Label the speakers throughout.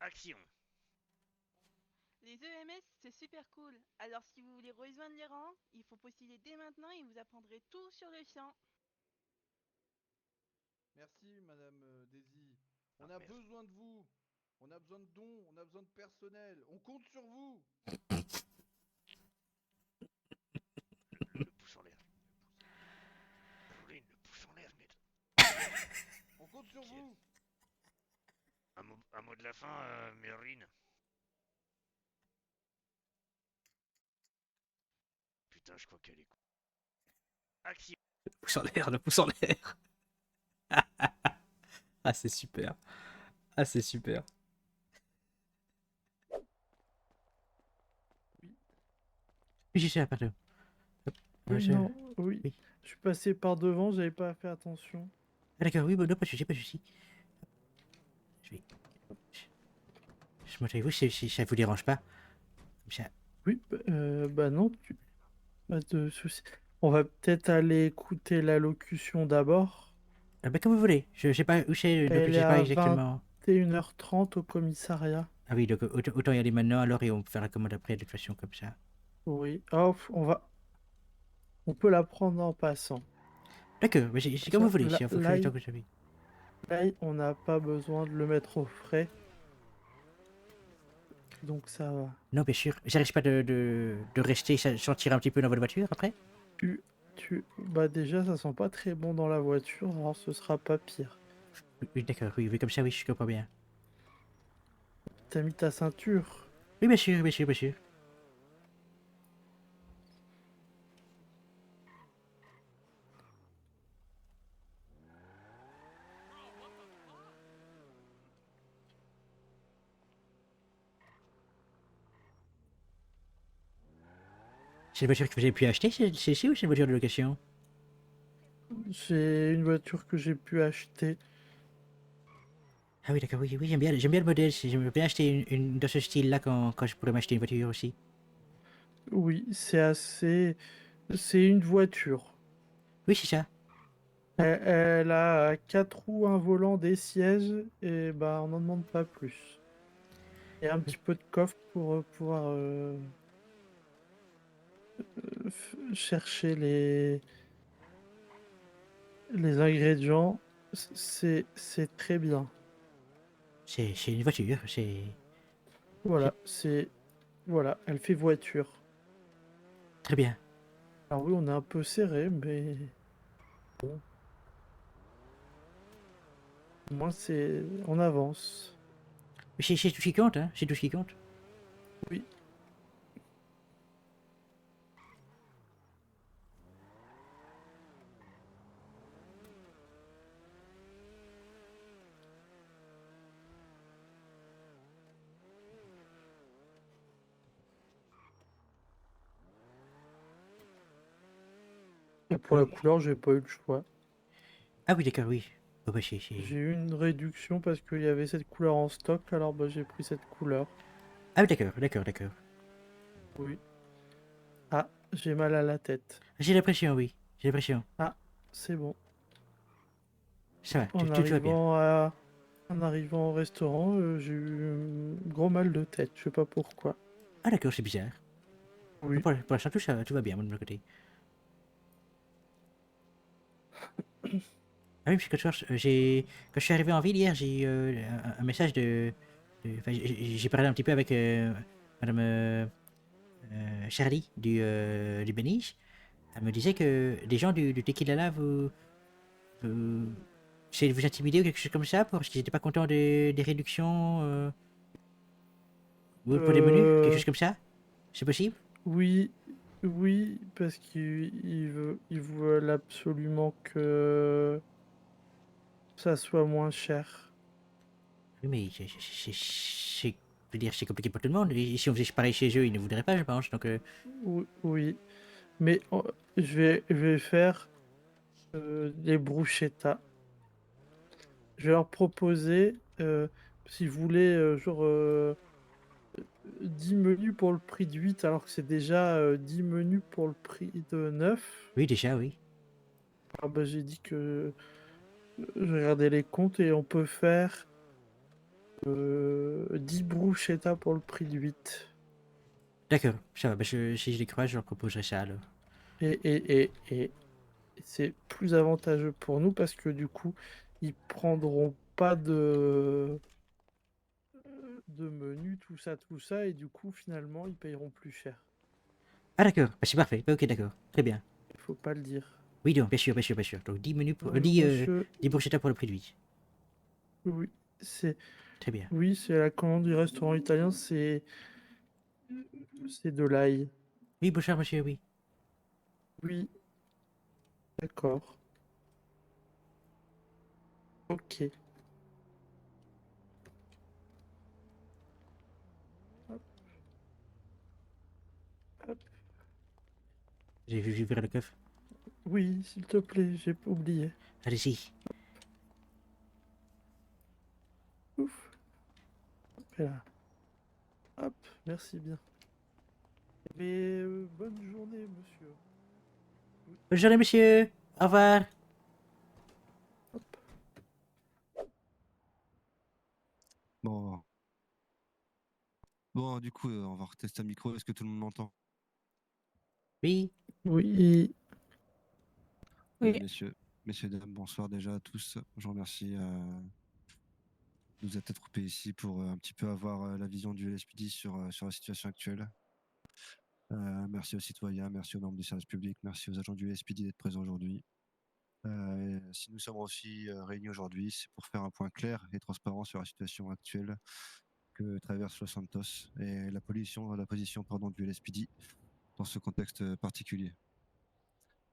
Speaker 1: Action.
Speaker 2: Les EMS, c'est super cool. Alors si vous voulez rejoindre les rangs, il faut postuler dès maintenant et vous apprendrez tout sur le champ.
Speaker 3: Merci, Madame Daisy. On
Speaker 1: Ah,
Speaker 3: a
Speaker 1: merci.
Speaker 3: besoin de vous. On a besoin de dons, on a besoin de personnel. On compte sur vous.
Speaker 1: Le pouce en l'air. Pauline, le pouce en l'air, mais...
Speaker 3: On compte sur
Speaker 1: Qui est...
Speaker 3: vous.
Speaker 1: un mot de la fin, Mérine. Putain, je crois qu'elle est... Action.
Speaker 4: Le pouce en l'air, le pouce en l'air. Ah, c'est super. Ah, c'est super. Oui, j'ai pardon.
Speaker 5: Oui,
Speaker 4: Je...
Speaker 5: non, oui.
Speaker 4: Oui.
Speaker 5: Je suis passé par devant, j'avais pas fait attention.
Speaker 4: Ah, d'accord, oui, bon, non, pas de soucis, pas de soucis. Je vais... Je montre-vous si ça vous dérange pas. Comme ça.
Speaker 5: Oui, bah non, pas de souci. On va peut-être aller écouter l'allocution d'abord.
Speaker 4: Ah, bah, comme vous voulez. Je sais pas où c'est, donc
Speaker 5: Elle
Speaker 4: je
Speaker 5: est
Speaker 4: sais pas
Speaker 5: à
Speaker 4: exactement.
Speaker 5: 21h30 au commissariat.
Speaker 4: Ah oui, donc autant y aller maintenant alors et on peut faire la commande après de toute façon comme ça.
Speaker 5: Oui, hop, on peut la prendre en passant.
Speaker 4: D'accord, mais c'est comme vous
Speaker 5: Ça,
Speaker 4: voulez, c'est en fonction du temps que j'avais.
Speaker 5: là, on n'a pas besoin de le mettre au frais, donc ça va.
Speaker 4: Non, bien sûr. Ça risque pas de rester sentir un petit peu dans votre voiture après?
Speaker 5: Bah déjà, ça sent pas très bon dans la voiture, alors ce sera pas pire.
Speaker 4: Oui, oui, d'accord, oui, oui, comme ça, oui, je comprends bien.
Speaker 5: T'as mis ta ceinture?
Speaker 4: Oui, bien sûr, bien sûr, bien sûr. C'est une voiture que vous avez pu acheter, celle-ci, ou c'est une voiture de location?
Speaker 5: C'est une voiture que j'ai pu acheter.
Speaker 4: Ah oui, d'accord, oui, oui, j'aime bien le modèle. J'aimerais bien acheter une dans ce style-là quand je pourrais m'acheter une voiture aussi.
Speaker 5: Oui, c'est une voiture.
Speaker 4: Oui, c'est ça.
Speaker 5: Elle a quatre roues, un volant, des sièges, et bah on n'en demande pas plus. Et un petit peu de coffre pour pouvoir chercher les ingrédients. C'est très bien.
Speaker 4: C'est une voiture, c'est...
Speaker 5: Voilà, voilà, elle fait voiture.
Speaker 4: Très bien.
Speaker 5: Alors oui, on est un peu serré, mais au moins on avance.
Speaker 4: Mais c'est tout ce qui compte, hein, c'est tout ce qui compte.
Speaker 5: Oui. Et pour la couleur, j'ai pas eu le choix.
Speaker 4: Ah oui, d'accord, oui. Oh, bah,
Speaker 5: J'ai eu une réduction parce qu'il y avait cette couleur en stock, alors bah, j'ai pris cette couleur.
Speaker 4: Ah oui, d'accord, d'accord, d'accord.
Speaker 5: Oui. Ah, j'ai mal à la tête.
Speaker 4: J'ai l'impression, oui. J'ai l'impression.
Speaker 5: Ah, c'est bon.
Speaker 4: Ça va,
Speaker 5: En
Speaker 4: tout va bien.
Speaker 5: arrivant en arrivant au restaurant, j'ai eu gros mal de tête. Je sais pas pourquoi.
Speaker 4: Ah d'accord, c'est bizarre.
Speaker 5: Oui.
Speaker 4: Pour l'instant, tout va bien, moi, de mon côté. Ah oui, parce que tu vois, quand je suis arrivé en ville hier, j'ai eu un message enfin, j'ai parlé un petit peu avec Madame Charlie du Béniche. Elle me disait que des gens du Tequila là vous, essayaient de vous intimider ou quelque chose comme ça parce qu'ils n'étaient pas contents des réductions ou pour des menus, quelque
Speaker 5: Euh,
Speaker 4: chose comme ça. C'est possible?
Speaker 5: oui, oui, parce qu'ils veulent absolument que ça soit moins cher.
Speaker 4: Oui, mais je veux dire, c'est compliqué pour tout le monde. Et si on faisait pareil chez eux, ils ne voudraient pas, je pense. Donc,
Speaker 5: Oui, oui. Mais je vais faire des bruschettas. Je vais leur proposer, si vous voulez, genre 10 menus pour le prix de 8, alors que c'est déjà 10 menus pour le prix de 9.
Speaker 4: oui, déjà, oui.
Speaker 5: Ah bah, j'ai dit que je regardais les comptes et on peut faire 10 bruschetta pour le prix de 8.
Speaker 4: D'accord, ça va. Bah, si je les croise, je leur proposerai ça alors.
Speaker 5: Et c'est plus avantageux pour nous parce que du coup, ils prendront pas de menu, tout ça, et du coup, finalement, ils payeront plus cher.
Speaker 4: Ah d'accord, bah, c'est parfait. Bah, ok, d'accord. Très bien.
Speaker 5: Il faut pas le dire.
Speaker 4: Oui, non, bien sûr, bien sûr, bien sûr. Donc 10 menus pour...
Speaker 5: Bonjour,
Speaker 4: 10,
Speaker 5: monsieur.
Speaker 4: 10 bruschetta pour le prix de 8.
Speaker 5: Oui, c'est
Speaker 4: Très bien.
Speaker 5: la commande du restaurant italien, c'est de l'ail.
Speaker 4: Oui, bonsoir, monsieur, oui.
Speaker 5: Oui, d'accord. Ok. Hop, hop.
Speaker 4: J'ai vu ouvrir le coffre.
Speaker 5: Oui, s'il te plaît, j'ai oublié.
Speaker 4: Allez-y.
Speaker 5: Ouf. Hop, et là. Hop, merci bien. Mais bonne journée, monsieur.
Speaker 4: Bonne journée, monsieur. Au revoir.
Speaker 5: Hop.
Speaker 6: Bon. Bon, du coup, on va retester un micro. Est-ce que tout le monde m'entend?
Speaker 4: Oui.
Speaker 5: Oui.
Speaker 6: Oui,
Speaker 5: Oui.
Speaker 6: messieurs, dames, bonsoir déjà à tous. Je vous remercie de nous être regroupés ici pour un petit peu avoir la vision du LSPD sur la situation actuelle. Merci aux citoyens, merci aux membres du service public, merci aux agents du LSPD d'être présents aujourd'hui. Si nous sommes aussi réunis aujourd'hui, c'est pour faire un point clair et transparent sur la situation actuelle que traverse Los Santos et la position du LSPD dans ce contexte particulier.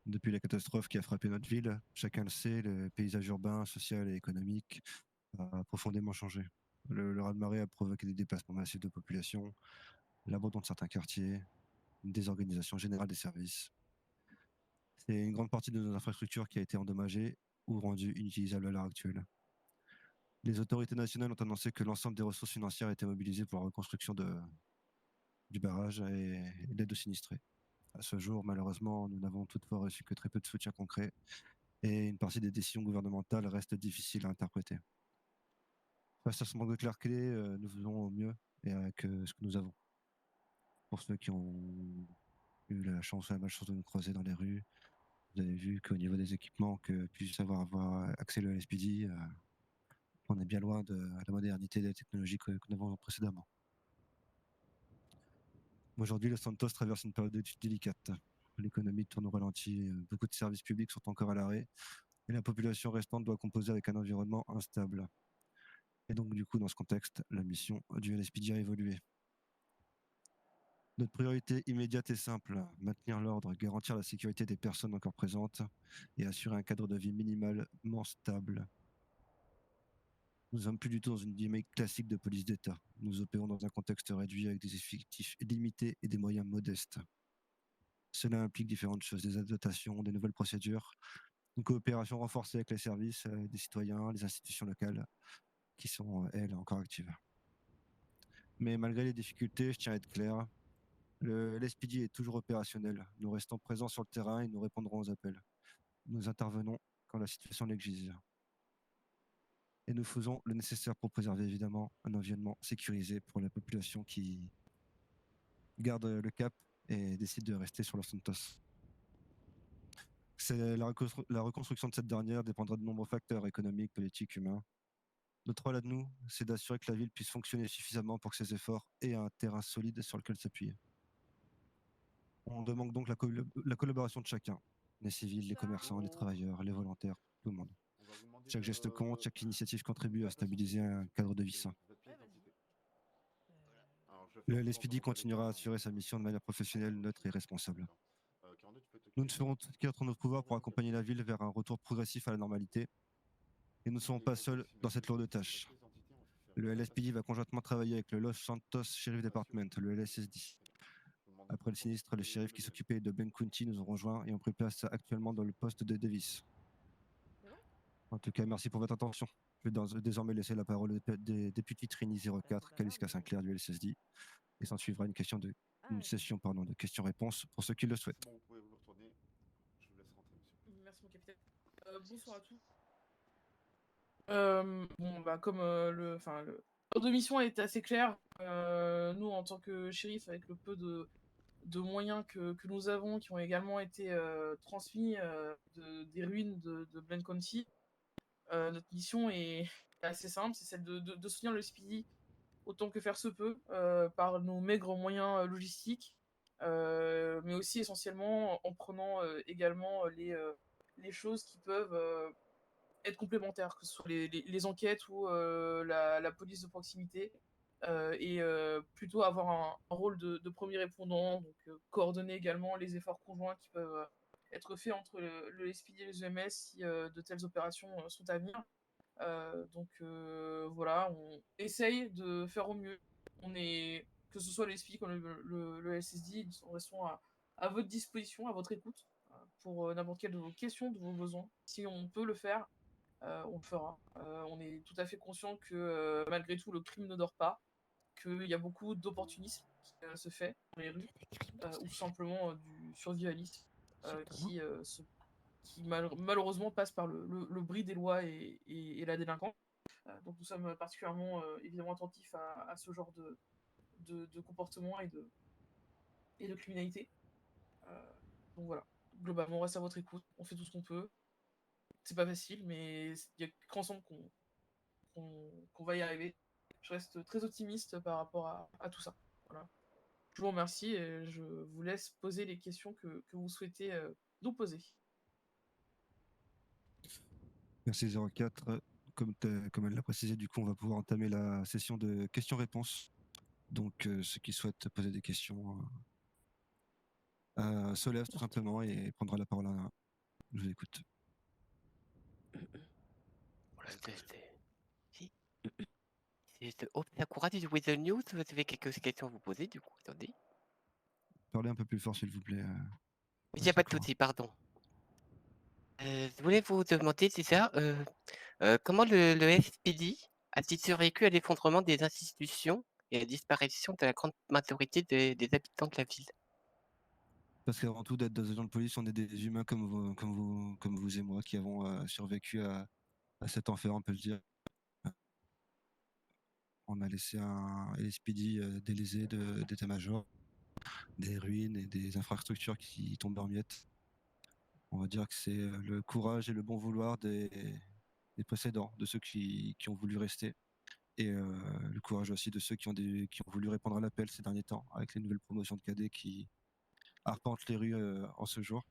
Speaker 6: Depuis la catastrophe qui a frappé notre ville, chacun le sait, le paysage urbain, social et économique a profondément changé. Le raz-de-marée a provoqué des déplacements massifs de population, l'abandon de certains quartiers, une désorganisation générale des services. C'est une grande partie de nos infrastructures qui a été endommagée ou rendue inutilisable à l'heure actuelle. Les autorités nationales ont annoncé que l'ensemble des ressources financières étaient mobilisées pour la reconstruction du barrage et l'aide aux sinistrés. À ce jour, malheureusement, nous n'avons toutefois reçu que très peu de soutien concret et une partie des décisions gouvernementales reste difficile à interpréter. Face à ce manque de clarté, nous faisons au mieux et avec ce que nous avons. Pour ceux qui ont eu la chance ou la malchance de nous croiser dans les rues, vous avez vu qu'au niveau des équipements que puisse avoir accès le LSPD, on est bien loin de la modernité des technologies que nous avons précédemment. Aujourd'hui, Los Santos traverse une période délicate. L'économie tourne au ralenti, beaucoup de services publics sont encore à l'arrêt et la population restante doit composer avec un environnement instable. Et donc, du coup, dans ce contexte, la mission du LSPD a évolué. Notre priorité immédiate est simple, maintenir l'ordre, garantir la sécurité des personnes encore présentes et assurer un cadre de vie minimalement stable. Nous ne sommes plus du tout dans une dynamique classique de police d'État. Nous opérons dans un contexte réduit avec des effectifs limités et des moyens modestes. Cela implique différentes choses, des adaptations, des nouvelles procédures, une coopération renforcée avec les services, des citoyens, les institutions locales, qui sont, elles, encore actives. Mais malgré les difficultés, je tiens à être clair, le LSPD est toujours opérationnel. Nous restons présents sur le terrain et nous répondrons aux appels. Nous intervenons quand la situation l'exige. Et nous faisons le nécessaire pour préserver évidemment un environnement sécurisé pour la population qui garde le cap et décide de rester sur Los Santos. La reconstruction de cette dernière dépendra de nombreux facteurs économiques, politiques, humains. Notre rôle à nous, c'est d'assurer que la ville puisse fonctionner suffisamment pour que ses efforts aient un terrain solide sur lequel s'appuyer. On demande donc la collaboration de chacun, les civils, les commerçants, les travailleurs, les volontaires, tout le monde. Chaque geste compte, chaque initiative contribue à stabiliser un cadre de vie sain. Le LSPD continuera à assurer sa mission de manière professionnelle, neutre et responsable. Nous ne ferons tout ce qui est entre notre pouvoir pour accompagner la ville vers un retour progressif à la normalité. Et nous ne serons pas seuls dans cette lourde tâche. Le LSPD va conjointement travailler avec le Los Santos Sheriff Department, le LSSD. Après le sinistre, les shérifs qui s'occupaient de Ben County nous ont rejoints et ont pris place actuellement dans le poste de Davis. En tout cas, merci pour votre attention. Je vais désormais laisser la parole au député Trini 04, Kaliska Sinclair du LSSD. Et s'en suivra une session de questions-réponses pour ceux qui le souhaitent.
Speaker 7: Bon, vous pouvez vous retourner. Je vous laisse rentrer, monsieur.
Speaker 8: Merci, mon capitaine. Bonsoir à tous. Bon, bah, comme Notre mission est assez claire. Nous, en tant que shérif, avec le peu de moyens que nous avons, qui ont également été transmis des ruines de Blaine County, notre mission est assez simple, c'est celle de soutenir le Speedy autant que faire se peut, par nos maigres moyens logistiques, mais aussi essentiellement en prenant également les choses qui peuvent être complémentaires, que ce soit les enquêtes ou la police de proximité, et plutôt avoir un rôle de premier répondant, donc coordonner également les efforts conjoints qui peuvent être faits entre le SPD et les EMS si de telles opérations sont à venir. Donc voilà, on essaye de faire au mieux. On est, que ce soit le SPI comme le SSD, nous restons à votre disposition, à votre écoute, pour n'importe quelle de vos questions, de vos besoins. Si on peut le faire, on le fera. On est tout à fait conscient que malgré tout, le crime ne dort pas, qu'il y a beaucoup d'opportunisme qui se fait dans les rues, ou tout simplement du survivalisme qui malheureusement passe par le bris des lois et la délinquance. Donc nous sommes particulièrement évidemment attentifs à ce genre de comportement et de criminalité. Donc voilà, globalement, on reste à votre écoute, on fait tout ce qu'on peut. C'est pas facile, mais il y a qu'ensemble qu'on va y arriver. Je reste très optimiste par rapport à tout ça. Voilà. Je vous remercie et je vous laisse poser les questions que vous souhaitez nous poser.
Speaker 6: Merci 04. Comme elle l'a précisé, du coup, on va pouvoir entamer la session de questions-réponses. Donc, ceux qui souhaitent poser des questions se lèvent tout simplement et prendra la parole. Je vous écoute.
Speaker 9: Sakura du With the News, vous avez quelques questions à vous poser, du coup, attendez.
Speaker 6: Parlez un peu plus fort, s'il vous plaît.
Speaker 9: Il n'y a pas de souci, pardon. Je voulais vous demander déjà comment le SPD a-t-il survécu à l'effondrement des institutions et à la disparition de la grande majorité des habitants de la ville?
Speaker 6: Parce qu'avant tout, d'être des agents de police, on est des humains comme vous et moi qui avons survécu à cet enfer, on peut le dire. On a laissé un LSPD délaisé d'état-major, des ruines et des infrastructures qui tombent en miettes. On va dire que c'est le courage et le bon vouloir des précédents, de ceux qui ont voulu rester. Et le courage aussi de ceux qui ont voulu répondre à l'appel ces derniers temps, avec les nouvelles promotions de cadets qui arpentent les rues en ce jour.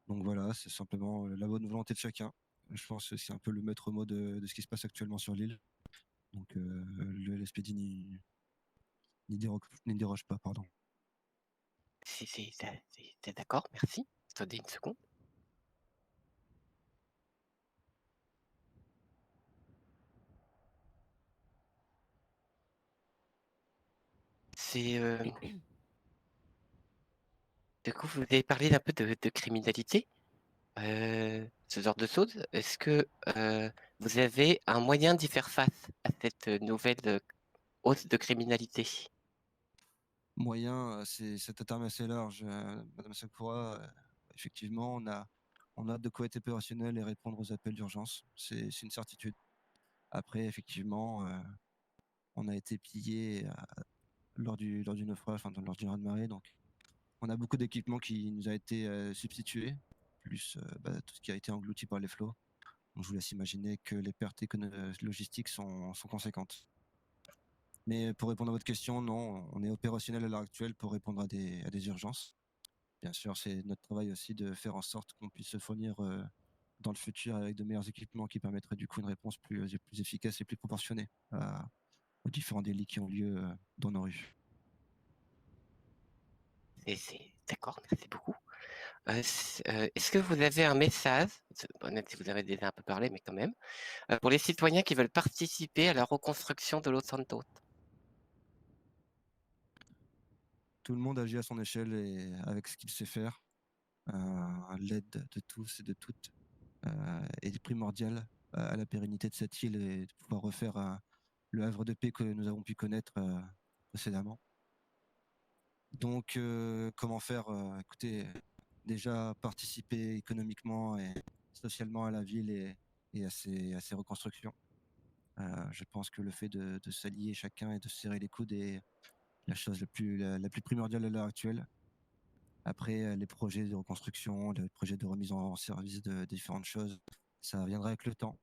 Speaker 6: Donc voilà, c'est simplement la bonne volonté de chacun. Je pense que c'est un peu le maître mot de ce qui se passe actuellement sur l'île. Donc le LSPD n'y déroge pas, pardon.
Speaker 9: C'est d'accord, merci. Attendez une seconde. C'est du coup, vous avez parlé d'un peu de criminalité, ce genre de choses. Est-ce que vous avez un moyen d'y faire face à cette nouvelle hausse de criminalité?
Speaker 6: Moyen, c'est un terme assez large, Madame Sakura. Effectivement, on a de quoi être opérationnel et répondre aux appels d'urgence. C'est une certitude. Après, effectivement, on a été pillé lors du naufrage, enfin lors du raz-de-marée, donc on a beaucoup d'équipements qui nous a été substitué, plus tout ce qui a été englouti par les flots. Donc, je vous laisse imaginer que les pertes logistiques sont conséquentes. Mais pour répondre à votre question, non, on est opérationnel à l'heure actuelle pour répondre à des urgences. Bien sûr, c'est notre travail aussi de faire en sorte qu'on puisse se fournir dans le futur avec de meilleurs équipements qui permettraient du coup une réponse plus efficace et plus proportionnée aux différents délits qui ont lieu dans nos rues.
Speaker 9: D'accord, merci beaucoup. Est-ce que vous avez un message, même si vous avez déjà un peu parlé, mais quand même, pour les citoyens qui veulent participer à la reconstruction de Los Santos?
Speaker 6: Tout le monde agit à son échelle et avec ce qu'il sait faire. L'aide de tous et de toutes est primordiale à la pérennité de cette île et de pouvoir refaire le havre de paix que nous avons pu connaître précédemment. Donc, comment faire? Écoutez, déjà participer économiquement et socialement à la ville et à ses reconstructions. Je pense que le fait de s'allier chacun et de se serrer les coudes est la chose la plus primordiale à l'heure actuelle. Après, les projets de reconstruction, les projets de remise en service de différentes choses, ça viendra avec le temps.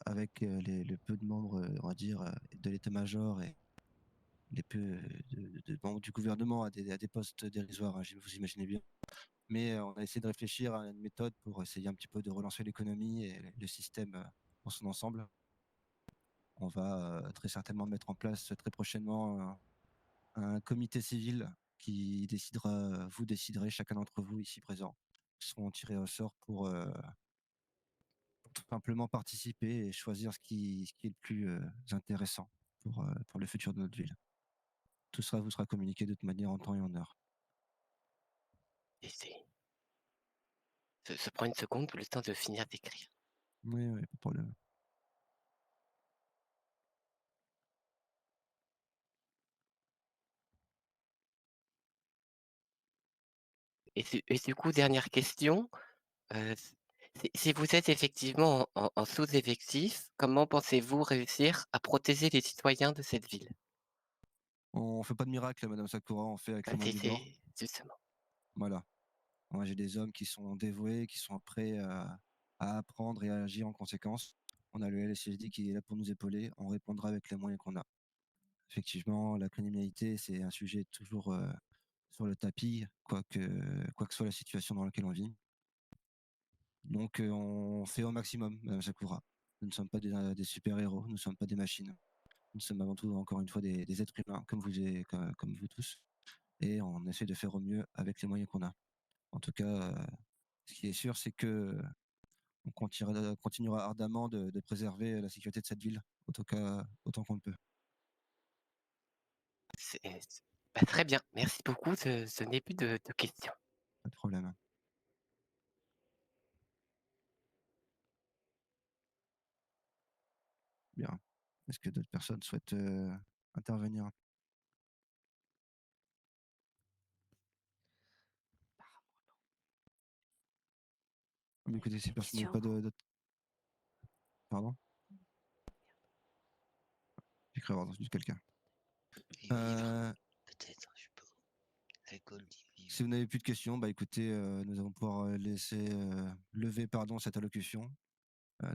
Speaker 6: Avec le peu de membres, on va dire, de l'état-major et les peu de membres du gouvernement à des postes dérisoires, hein, vous imaginez bien. Mais on a essayé de réfléchir à une méthode pour essayer un petit peu de relancer l'économie et le système dans son ensemble. On va très certainement mettre en place très prochainement un comité civil qui décidera, vous déciderez, chacun d'entre vous ici présents, seront tirés au sort pour tout simplement participer et choisir ce qui est le plus intéressant pour le futur de notre ville. Tout ça vous sera communiqué de toute manière en temps et en heure.
Speaker 9: Et se prend une seconde pour le temps de finir d'écrire.
Speaker 6: Oui, pas de problème.
Speaker 9: Et du coup, dernière question, si vous êtes effectivement en sous-effectif, comment pensez-vous réussir à protéger les citoyens de cette ville?
Speaker 6: On fait pas de miracle, madame Sakura, on fait avec les moyens du bord.
Speaker 9: Justement.
Speaker 6: Voilà. Moi, j'ai des hommes qui sont dévoués, qui sont prêts à apprendre et à agir en conséquence. On a le LSSD qui est là pour nous épauler. On répondra avec les moyens qu'on a. Effectivement, la criminalité, c'est un sujet toujours sur le tapis, quoi que soit la situation dans laquelle on vit. Donc, on fait au maximum, madame Sakura. Nous ne sommes pas des super-héros, nous ne sommes pas des machines. Nous sommes avant tout, encore une fois, des êtres humains, comme vous tous. Et on essaie de faire au mieux avec les moyens qu'on a. En tout cas, ce qui est sûr, c'est que on continuera ardemment de préserver la sécurité de cette ville, autant qu'on le peut.
Speaker 9: Très bien, merci beaucoup, ce n'est plus de questions.
Speaker 6: Pas de problème. Bien. Est-ce que d'autres personnes souhaitent intervenir? Écoutez, si personne n'a pas d'autres... Pardon? J'ai cru avoir entendu quelqu'un.
Speaker 10: Peut-être, je sais pas. L'alcool dit vivre.
Speaker 6: Si vous n'avez plus de questions, bah écoutez, nous allons pouvoir laisser lever cette allocution.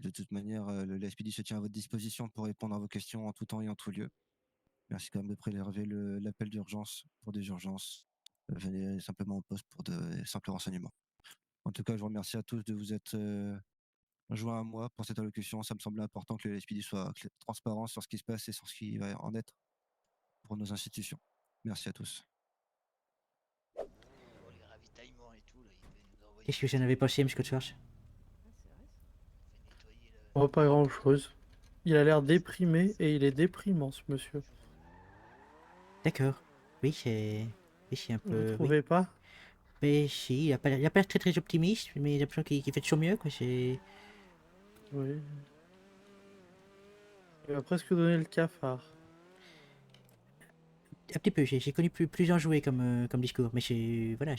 Speaker 6: De toute manière, le LSPD se tient à votre disposition pour répondre à vos questions en tout temps et en tout lieu. Merci quand même de prélever l'appel d'urgence pour des urgences. Venez simplement au poste pour de simples renseignements. En tout cas, je vous remercie à tous de vous être joints à moi pour cette allocution. Ça me semblait important que le LSPD soit transparent sur ce qui se passe et sur ce qui va en être pour nos institutions. Merci à tous.
Speaker 10: Pour les ravitaillements et tout, là, il va nous envoyer.
Speaker 4: Qu'est-ce que vous en avez pensé, M. Cotsworth?
Speaker 5: Oh, pas grand-chose. Il a l'air déprimé et il est déprimant, ce monsieur.
Speaker 4: D'accord. Oui, c'est un peu...
Speaker 5: Vous trouvez pas?
Speaker 4: Mais si, il a pas l'air très très optimiste, mais j'ai l'impression qu'il fait de son mieux, quoi. C'est...
Speaker 5: Oui. Il va presque donner le cafard.
Speaker 4: Un petit peu, j'ai connu plus enjoué comme discours, mais c'est... Voilà,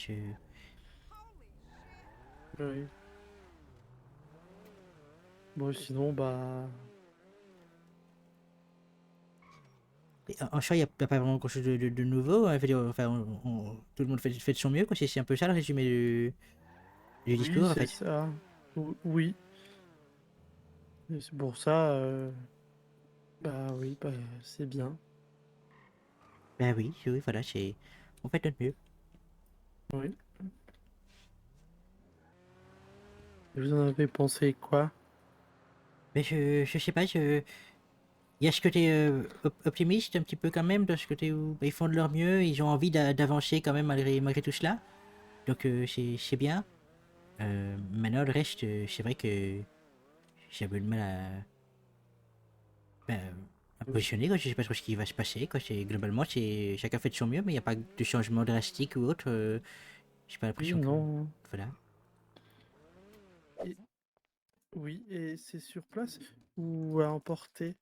Speaker 5: Oui. Bon, sinon, bah...
Speaker 4: En soi, il n'y a pas vraiment quelque chose de nouveau. Hein. Je veux dire, enfin, tout le monde fait de son mieux, quoi. C'est un peu ça le résumé du discours, en fait.
Speaker 5: c'est ça. Oui. Et c'est pour ça... Bah oui, bah c'est bien.
Speaker 4: Ben oui, voilà, on fait de notre mieux.
Speaker 5: Oui. Et vous en avez pensé quoi?
Speaker 4: Mais je sais pas, il y a ce côté optimiste un petit peu quand même, dans ce côté où ils font de leur mieux, ils ont envie d'avancer quand même malgré tout cela. Donc c'est bien. Maintenant le reste, c'est vrai que j'ai un peu de mal à positionner, quoi. Je sais pas trop ce qui va se passer, quoi. Globalement, chacun fait de son mieux, mais il n'y a pas de changement drastique ou autre. J'ai pas l'impression que...
Speaker 5: Non.
Speaker 4: Voilà.
Speaker 5: Oui, et c'est sur place ou à emporter?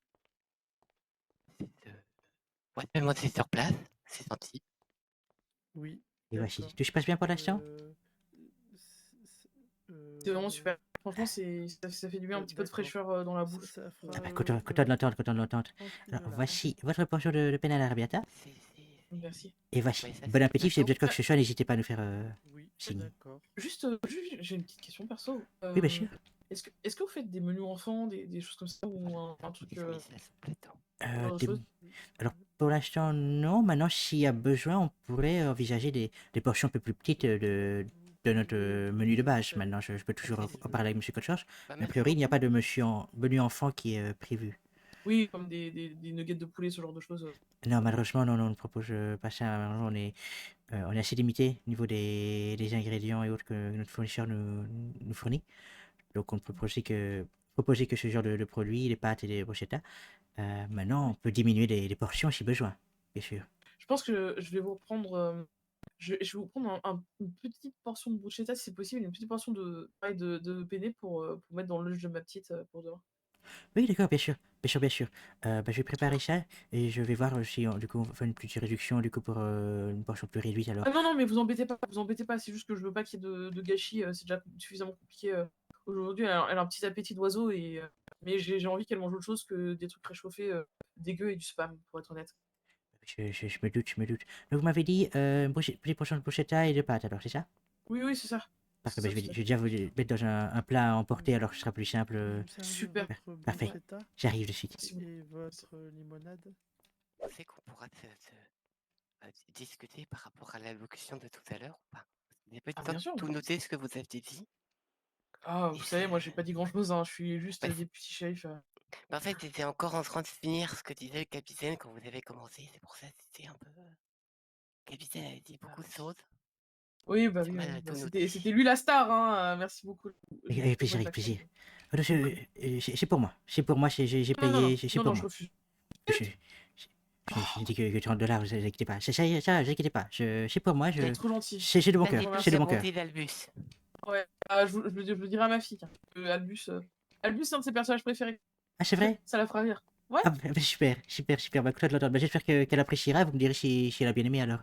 Speaker 9: Ouais, moi c'est sur place, c'est gentil.
Speaker 5: Oui.
Speaker 4: Et voici. Tout se passe bien pour l'instant?
Speaker 8: C'est vraiment super. Franchement, ça fait du bien, un petit peu de
Speaker 5: D'accord.
Speaker 8: fraîcheur dans la bouche.
Speaker 5: Ça fera,
Speaker 4: Ah bah, content de l'entendre, content de l'entendre. Alors,
Speaker 5: voilà.
Speaker 4: voici votre portion de pain à l'arrabbiata.
Speaker 8: Merci.
Speaker 4: Et voici.
Speaker 9: Ouais, ça,
Speaker 4: Bon
Speaker 9: c'est
Speaker 4: appétit, si vous avez
Speaker 9: plateau.
Speaker 4: besoin de quoi que ce soit, n'hésitez pas à nous faire
Speaker 5: Oui,
Speaker 4: signe.
Speaker 5: d'accord.
Speaker 8: Juste, j'ai une petite question perso.
Speaker 4: Oui, bien sûr.
Speaker 8: Est-ce que vous faites des menus enfants, des choses comme ça, ou un truc,
Speaker 9: Mais ça, c'est plateau.
Speaker 8: genre de
Speaker 4: Des-
Speaker 8: choses?
Speaker 4: Alors, pour l'instant, non. Maintenant, s'il y a besoin, on pourrait envisager des portions un peu plus petites de notre menu de base. Maintenant, je peux toujours en parler avec M. Coachorge.
Speaker 9: Bah,
Speaker 4: Mais a
Speaker 9: merci
Speaker 4: priori, il n'y a
Speaker 9: beaucoup.
Speaker 4: pas de menu enfant qui est prévu.
Speaker 8: Oui, comme des nuggets de poulet, ce genre de choses.
Speaker 4: Non, malheureusement, non, on ne propose pas ça. Malheureusement, on est assez limité au niveau des ingrédients et autres que notre fournisseur nous fournit. Donc, on ne peut proposer que ce genre de produits, les pâtes et les brochettes. Maintenant, on peut diminuer les portions si besoin, bien sûr.
Speaker 8: Je pense que je vais vous prendre, je vais vous prendre une petite portion de bruschetta, si c'est possible, une petite portion pareil, de penne pour mettre dans le lunch de ma petite pour demain.
Speaker 4: Oui, d'accord, bien sûr, bien sûr, bien sûr. Je vais préparer ça et je vais voir si du coup on fait une petite réduction du coup pour une portion plus réduite alors.
Speaker 8: Ah non, non, mais vous embêtez pas, c'est juste que je veux pas qu'il y ait de gâchis, c'est déjà suffisamment compliqué aujourd'hui. Elle a un petit appétit d'oiseau, mais j'ai envie qu'elle mange autre chose que des trucs réchauffés, dégueux et du spam, pour être honnête.
Speaker 4: Je me doute, je me doute. Donc vous m'avez dit petite portion de bruschetta et de pâtes alors, c'est ça?
Speaker 8: Oui, oui, c'est ça.
Speaker 4: Parfait,
Speaker 8: C'est ça,
Speaker 4: je vais
Speaker 8: tout à fait.
Speaker 4: déjà vous mettre dans un plat à emporter alors ce sera plus simple.
Speaker 5: Vous me servez
Speaker 8: Super.
Speaker 5: votre
Speaker 4: Parfait.
Speaker 5: bruschetta
Speaker 4: J'arrive de suite.
Speaker 5: et votre limonade.
Speaker 9: On sait qu'on pourra discuter par rapport à l'allocution de tout à l'heure ou pas? Vous n'avez pas eu
Speaker 8: Ah,
Speaker 9: le temps
Speaker 8: bien
Speaker 9: de
Speaker 8: sûr.
Speaker 9: tout noter ce que vous aviez dit?
Speaker 8: Ah, vous savez, moi j'ai pas dit grand chose, hein. Je suis juste
Speaker 9: Bah,
Speaker 8: député shérif.
Speaker 9: Bah, en fait, j'étais encore en train de finir ce que disait le capitaine quand vous avez commencé. C'est pour ça que c'était un peu. Le capitaine avait dit beaucoup de choses.
Speaker 8: Oui, bah
Speaker 9: J'ai
Speaker 8: oui,
Speaker 9: mal à
Speaker 8: oui, bah,
Speaker 9: tout noter.
Speaker 8: c'était lui la star, hein. Merci beaucoup.
Speaker 4: Avec plaisir, avec plaisir. Alors, c'est pour moi. C'est pour moi, j'ai
Speaker 8: Non,
Speaker 4: payé,
Speaker 8: non,
Speaker 4: c'est
Speaker 8: non,
Speaker 4: pour
Speaker 8: non, je
Speaker 4: moi.
Speaker 8: refuse.
Speaker 4: J'ai dit que $30, vous inquiétez pas. Ça, vous inquiétez pas. C'est pour moi,
Speaker 8: C'est trop gentil.
Speaker 4: c'est de bon
Speaker 9: Ça
Speaker 4: cœur.
Speaker 9: dépend
Speaker 4: C'est de
Speaker 9: de la
Speaker 4: bon cœur.
Speaker 9: bonté d'Albus.
Speaker 8: Ouais, je le dirai à ma fille. Albus, c'est un de ses personnages préférés.
Speaker 4: Ah, c'est vrai?
Speaker 8: Ça la fera rire. Ouais,
Speaker 4: Ah, bah, super, super, super. Bah, content de l'entendre. Bah, j'espère qu'elle appréciera. Vous me direz si elle a bien aimé alors.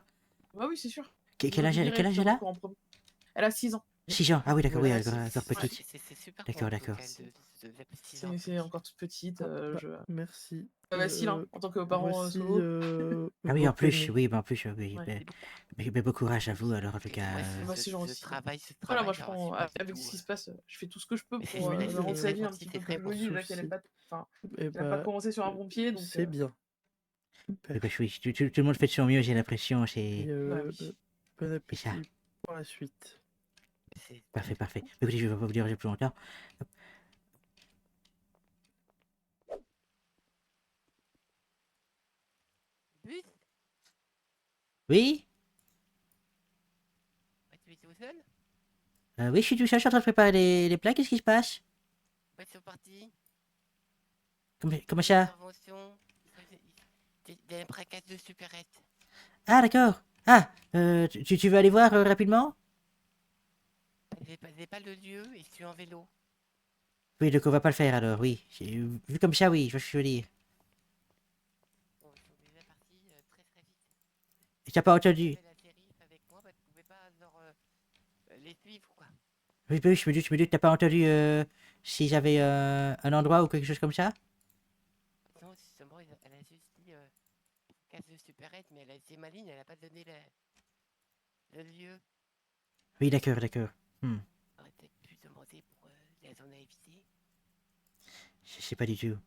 Speaker 8: bah oui, c'est sûr.
Speaker 4: Quel âge elle a?
Speaker 8: Elle a 6 ans.
Speaker 4: 6 ans. Ah oui, d'accord, oui,
Speaker 8: Ouais,
Speaker 4: encore petite.
Speaker 9: C'est super.
Speaker 4: D'accord, d'accord.
Speaker 8: C'est encore toute petite.
Speaker 5: Merci.
Speaker 8: Facile, hein, en tant que parent
Speaker 5: voici,
Speaker 8: solo.
Speaker 4: Ah oui, en
Speaker 5: vos
Speaker 4: plus,
Speaker 5: penne.
Speaker 4: oui, bah, en plus, oui.
Speaker 8: Ouais.
Speaker 4: Mais bon courage à vous alors, en tout cas.
Speaker 8: Bah, c'est gentil.
Speaker 9: Ce travail,
Speaker 8: Voilà, moi je
Speaker 9: alors,
Speaker 8: prends,
Speaker 9: c'est pas
Speaker 8: avec
Speaker 9: du
Speaker 8: ce
Speaker 9: tout,
Speaker 8: qui se passe, je fais tout ce que je peux
Speaker 9: mais c'est
Speaker 8: pour
Speaker 9: chouette,
Speaker 8: rendre
Speaker 9: c'est
Speaker 8: sa
Speaker 9: très
Speaker 8: vie un
Speaker 9: gentil,
Speaker 8: petit
Speaker 9: c'est
Speaker 8: peu
Speaker 9: très
Speaker 8: plus jolie, là, qu'elle
Speaker 5: souci.
Speaker 8: ait pas, enfin,
Speaker 5: Eh
Speaker 8: qu'elle a pas
Speaker 5: bah,
Speaker 8: commencé sur un bon pied, donc.
Speaker 5: c'est bien. Super.
Speaker 4: Oui, bah, oui, tout le monde fait de son mieux, j'ai l'impression.
Speaker 5: Et
Speaker 4: C'est
Speaker 8: Bah oui.
Speaker 5: bon
Speaker 4: ça.
Speaker 5: appétit pour la suite.
Speaker 4: Parfait, parfait. Écoutez, je ne vais pas vous déranger plus longtemps. Hop.
Speaker 9: Bus,
Speaker 4: Oui?
Speaker 9: tu es tout seul?
Speaker 4: Oui, je suis tout seul, je suis en train de préparer les plats. Qu'est-ce qui se passe?
Speaker 9: Ouais, c'est parti.
Speaker 4: Comment ça?
Speaker 9: Intervention. Il y a un braquage de supérette.
Speaker 4: Ah, d'accord. Ah, tu veux aller voir rapidement?
Speaker 9: J'ai pas le lieu et je suis en vélo.
Speaker 4: Oui, donc on va pas le faire alors, oui. Vu comme ça, oui, je vois ce que je veux dire.
Speaker 9: Bon, ils sont déjà partis très très vite.
Speaker 4: Et t'as pas entendu?
Speaker 9: La shérif avec moi, bah, tu pouvais pas genre, les suivre quoi.
Speaker 4: Oui, oui, je me doute, t'as pas entendu s'ils avaient un endroit ou quelque chose comme ça?
Speaker 9: Non, justement, elle a juste dit casse de supérette, mais elle a été maligne, elle a pas donné le lieu.
Speaker 4: Oui, d'accord, d'accord.
Speaker 9: On aurait peut-être pu demander pour la zone à éviter.
Speaker 4: Je sais pas du tout.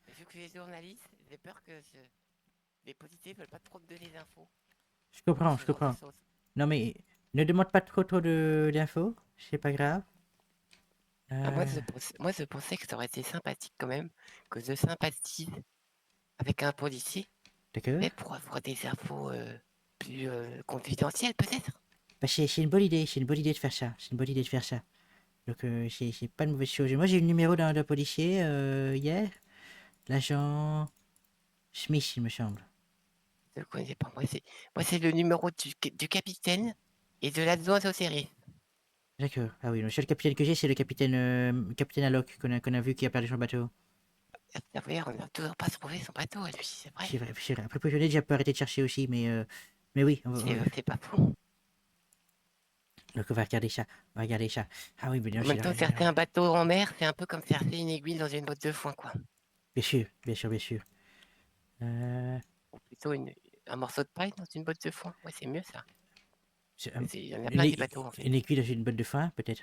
Speaker 9: Mais vu que tu es journaliste, j'ai peur que les policiers veulent pas trop te donner d'infos.
Speaker 4: Je comprends,
Speaker 9: Ce
Speaker 4: je
Speaker 9: genre de
Speaker 4: comprends.
Speaker 9: choses.
Speaker 4: Non mais, ne demande pas trop d'infos, c'est pas grave.
Speaker 9: Ah, moi, je pensais que ça aurait été sympathique quand même, que je sympathise avec un policier,
Speaker 4: D'accord.
Speaker 9: mais pour avoir des infos plus confidentielles peut-être.
Speaker 4: Bah, c'est une bonne idée, c'est une bonne idée de faire ça. C'est une bonne idée de faire ça. Donc c'est pas une mauvaise chose. Moi j'ai eu le numéro d'un policier hier. L'agent Smith, il me semble.
Speaker 9: Je ne connais pas. Moi, c'est le numéro du capitaine et de l'adjoint au shérif.
Speaker 4: D'accord. Ah oui, le seul capitaine que j'ai, c'est le capitaine Alok qu'on a vu qui a perdu son bateau.
Speaker 9: D'ailleurs, on n'a toujours pas trouvé son bateau à lui, c'est vrai.
Speaker 4: C'est vrai, c'est vrai. Après, j'en ai déjà pas arrêté de chercher aussi, mais oui.
Speaker 9: C'est pas faux.
Speaker 4: Donc on va regarder ça. On va regarder ça. Ah oui, mais non,
Speaker 9: En même
Speaker 4: c'est
Speaker 9: temps, certains bateaux en mer, c'est un peu comme chercher une aiguille dans une botte de foin, quoi.
Speaker 4: bien sûr, bien sûr, bien sûr.
Speaker 9: Ou plutôt un morceau de paille dans une botte de foin. Ouais, c'est mieux ça.
Speaker 4: C'est,
Speaker 9: Il y en a plein des bateaux en fait.
Speaker 4: une aiguille dans une botte de foin, peut-être.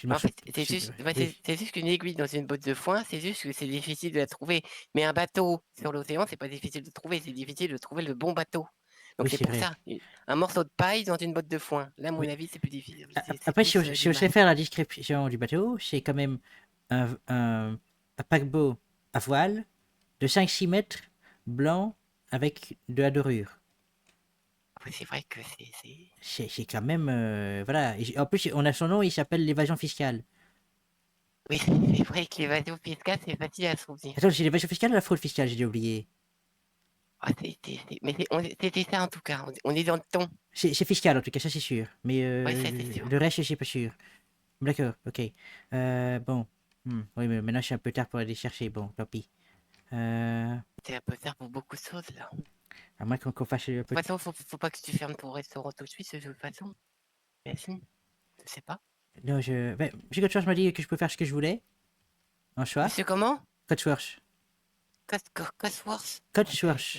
Speaker 9: En fait, c'est juste qu'une aiguille dans une botte de foin, c'est juste que c'est difficile de la trouver. Mais un bateau sur l'océan, c'est pas difficile de trouver, c'est difficile de trouver le bon bateau. Donc
Speaker 4: Oui,
Speaker 9: c'est
Speaker 4: c'est
Speaker 9: pour
Speaker 4: vrai.
Speaker 9: ça, un morceau de paille dans une botte de foin. Là, à mon
Speaker 4: Oui.
Speaker 9: avis, c'est plus difficile.
Speaker 4: Après, si on sait faire la description du bateau, c'est quand même un paquebot à voile de 5-6 mètres, blanc, avec de la dorure.
Speaker 9: C'est vrai que
Speaker 4: C'est quand même... voilà. En plus, on a son nom, il s'appelle l'évasion fiscale.
Speaker 9: Oui, c'est vrai que l'évasion fiscale, c'est facile à souvenir.
Speaker 4: Attends, c'est l'évasion fiscale ou la fraude fiscale, j'ai oublié.
Speaker 9: Mais c'était ça en tout cas, on est dans le ton.
Speaker 4: C'est fiscal en tout cas, ça c'est sûr. Mais
Speaker 9: c'est sûr.
Speaker 4: le reste, je suis pas sûr. D'accord, ok. Bon. Oui, mais maintenant je suis un peu tard pour aller chercher. Bon, tant pis.
Speaker 9: C'est un peu tard pour beaucoup de choses là.
Speaker 4: À moins qu'on fasse un
Speaker 9: De
Speaker 4: peu...
Speaker 9: toute façon, faut pas que tu fermes ton restaurant tout de suite, de toute façon. Mais si, je sais pas.
Speaker 4: Non, ben, Monsieur Cotsworth m'a dit que je peux faire ce que je voulais. En choix.
Speaker 9: Monsieur comment?
Speaker 4: Cotsworth.
Speaker 9: Cotsworth.
Speaker 4: Cotsworth.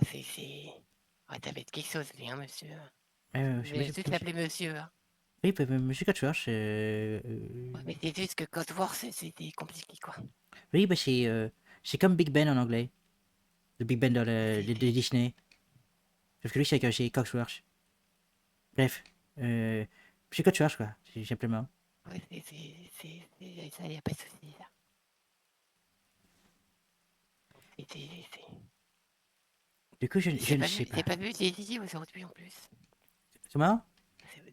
Speaker 9: Ouais, ça va être quelque chose, lui, hein, monsieur.
Speaker 4: Je
Speaker 9: Je vais juste l'appeler monsieur. Hein.
Speaker 4: Oui, Monsieur Cotsworth.
Speaker 9: Ouais, mais c'est juste que Cotsworth, c'était compliqué, quoi.
Speaker 4: Oui, bah c'est comme Big Ben en anglais. Le Big Ben dans de Disney. Sauf que lui, c'est Cotsworth. Bref. Monsieur Cotsworth, quoi, c'est simplement.
Speaker 9: Ouais, ça, y a pas de souci, là.
Speaker 4: Du coup, je ne sais pas.
Speaker 9: J'ai pas vu Daisy aujourd'hui, en plus.
Speaker 4: Comment?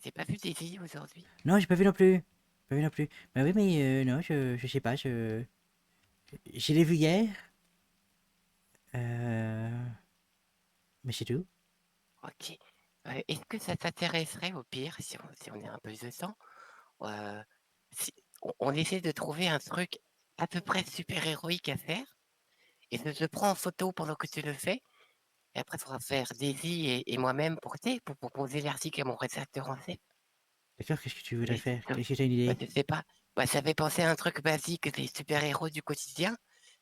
Speaker 9: J'ai pas vu Daisy aujourd'hui.
Speaker 4: Non, j'ai pas vu non plus. Pas vu non plus. Bah oui, mais non, je sais pas, je l'ai vu hier. Mais c'est tout.
Speaker 9: Ok. Est-ce que ça t'intéresserait, au pire, si on est un peu de temps, si on essaie de trouver un truc à peu près super-héroïque à faire, et je prends en photo pendant que tu le fais, et après, il faudra faire Daisy et moi-même pour proposer l'article à mon rédacteur en chef.
Speaker 4: D'accord, qu'est-ce que tu voudrais faire? Qu'est-ce que tu as une idée?
Speaker 9: Je sais pas. Ça fait penser à un truc basique des super-héros du quotidien.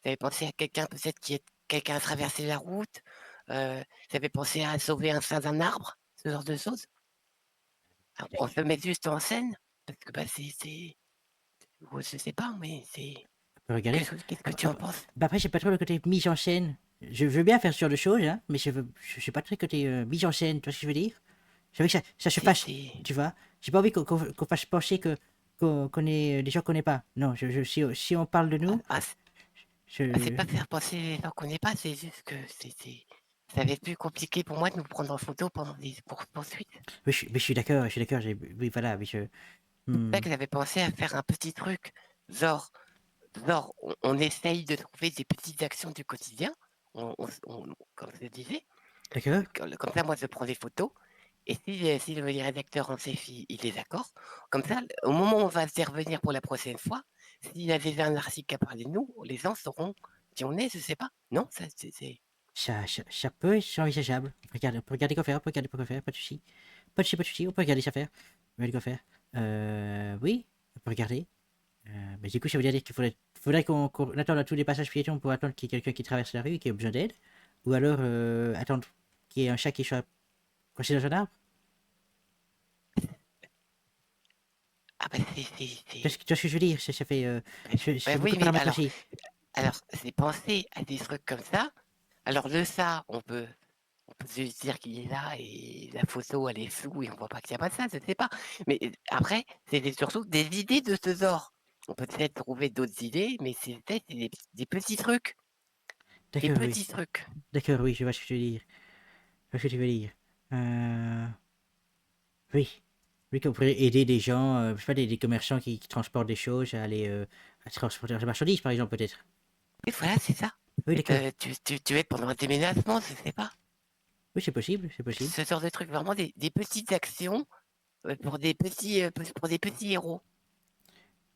Speaker 9: Ça fait penser à quelqu'un peut-être quelqu'un a traversé la route. Ça fait penser à sauver un sein d'un arbre, ce genre de choses. Alors, on se met juste en scène, parce que je sais pas, mais c'est...
Speaker 4: Regardez.
Speaker 9: Qu'est-ce que tu en penses?
Speaker 4: Bah après, j'ai pas trop le côté mise en scène. Je veux bien faire ce genre de choses, hein, mais je suis pas très côté mise en scène, tu vois ce que je veux dire? Je veux que ça se fasse, tu vois? J'ai pas envie qu'on fasse penser qu'on est des gens qu'on connaît pas. Non, si on parle de nous...
Speaker 9: c'est pas faire penser les gens qu'on connaît pas, c'est juste que ça va être plus compliqué pour moi de nous prendre en photo pendant des poursuites.
Speaker 4: Mais je suis d'accord, oui, voilà, mais
Speaker 9: C'est ça que j'avais pensé à faire un petit truc, genre on essaye de trouver des petites actions du quotidien, comme je disais.
Speaker 4: D'accord.
Speaker 9: Comme ça, moi, je prends des photos, et si le rédacteur en chef, il est d'accord, comme ça, au moment où on va se revenir pour la prochaine fois, s'il y a déjà un article à parler de nous, les gens sauront qui on est, je sais pas. Non, ça, c'est...
Speaker 4: Ça peut être envisageable. On peut regarder quoi faire, pas de soucis. Pas de soucis, on peut regarder ça faire. On va regarder quoi faire. Oui, on peut regarder. Mais du coup, ça veut dire qu'il faudrait qu'on attende à tous les passages piétons pour attendre qu'il y ait quelqu'un qui traverse la rue et qui a besoin d'aide. Ou alors attendre qu'il y ait un chat qui soit coincé dans un arbre.
Speaker 9: Ah bah c'est...
Speaker 4: Tu vois ce que je veux dire? Ça fait...
Speaker 9: oui, mais alors, c'est penser à des trucs comme ça. Alors de ça, on peut juste dire qu'il est là et la photo elle est floue et on voit pas qu'il n'y a pas de ça, je sais pas. Mais après, c'est surtout des idées de ce genre. On peut peut-être trouver d'autres idées, mais c'est peut-être des petits trucs. Des petits trucs.
Speaker 4: D'accord, oui, je vois ce que tu veux dire. Je vois ce que tu veux dire. Oui. Oui, qu'on pourrait aider des gens, je sais pas, des commerçants qui transportent des choses à aller à transporter des marchandises, par exemple, peut-être.
Speaker 9: Et voilà, c'est ça.
Speaker 4: Oui, d'accord.
Speaker 9: Tu aides pendant un déménagement, je sais pas.
Speaker 4: Oui, c'est possible, c'est possible.
Speaker 9: Ce genre de trucs, vraiment des petites actions pour des petits héros.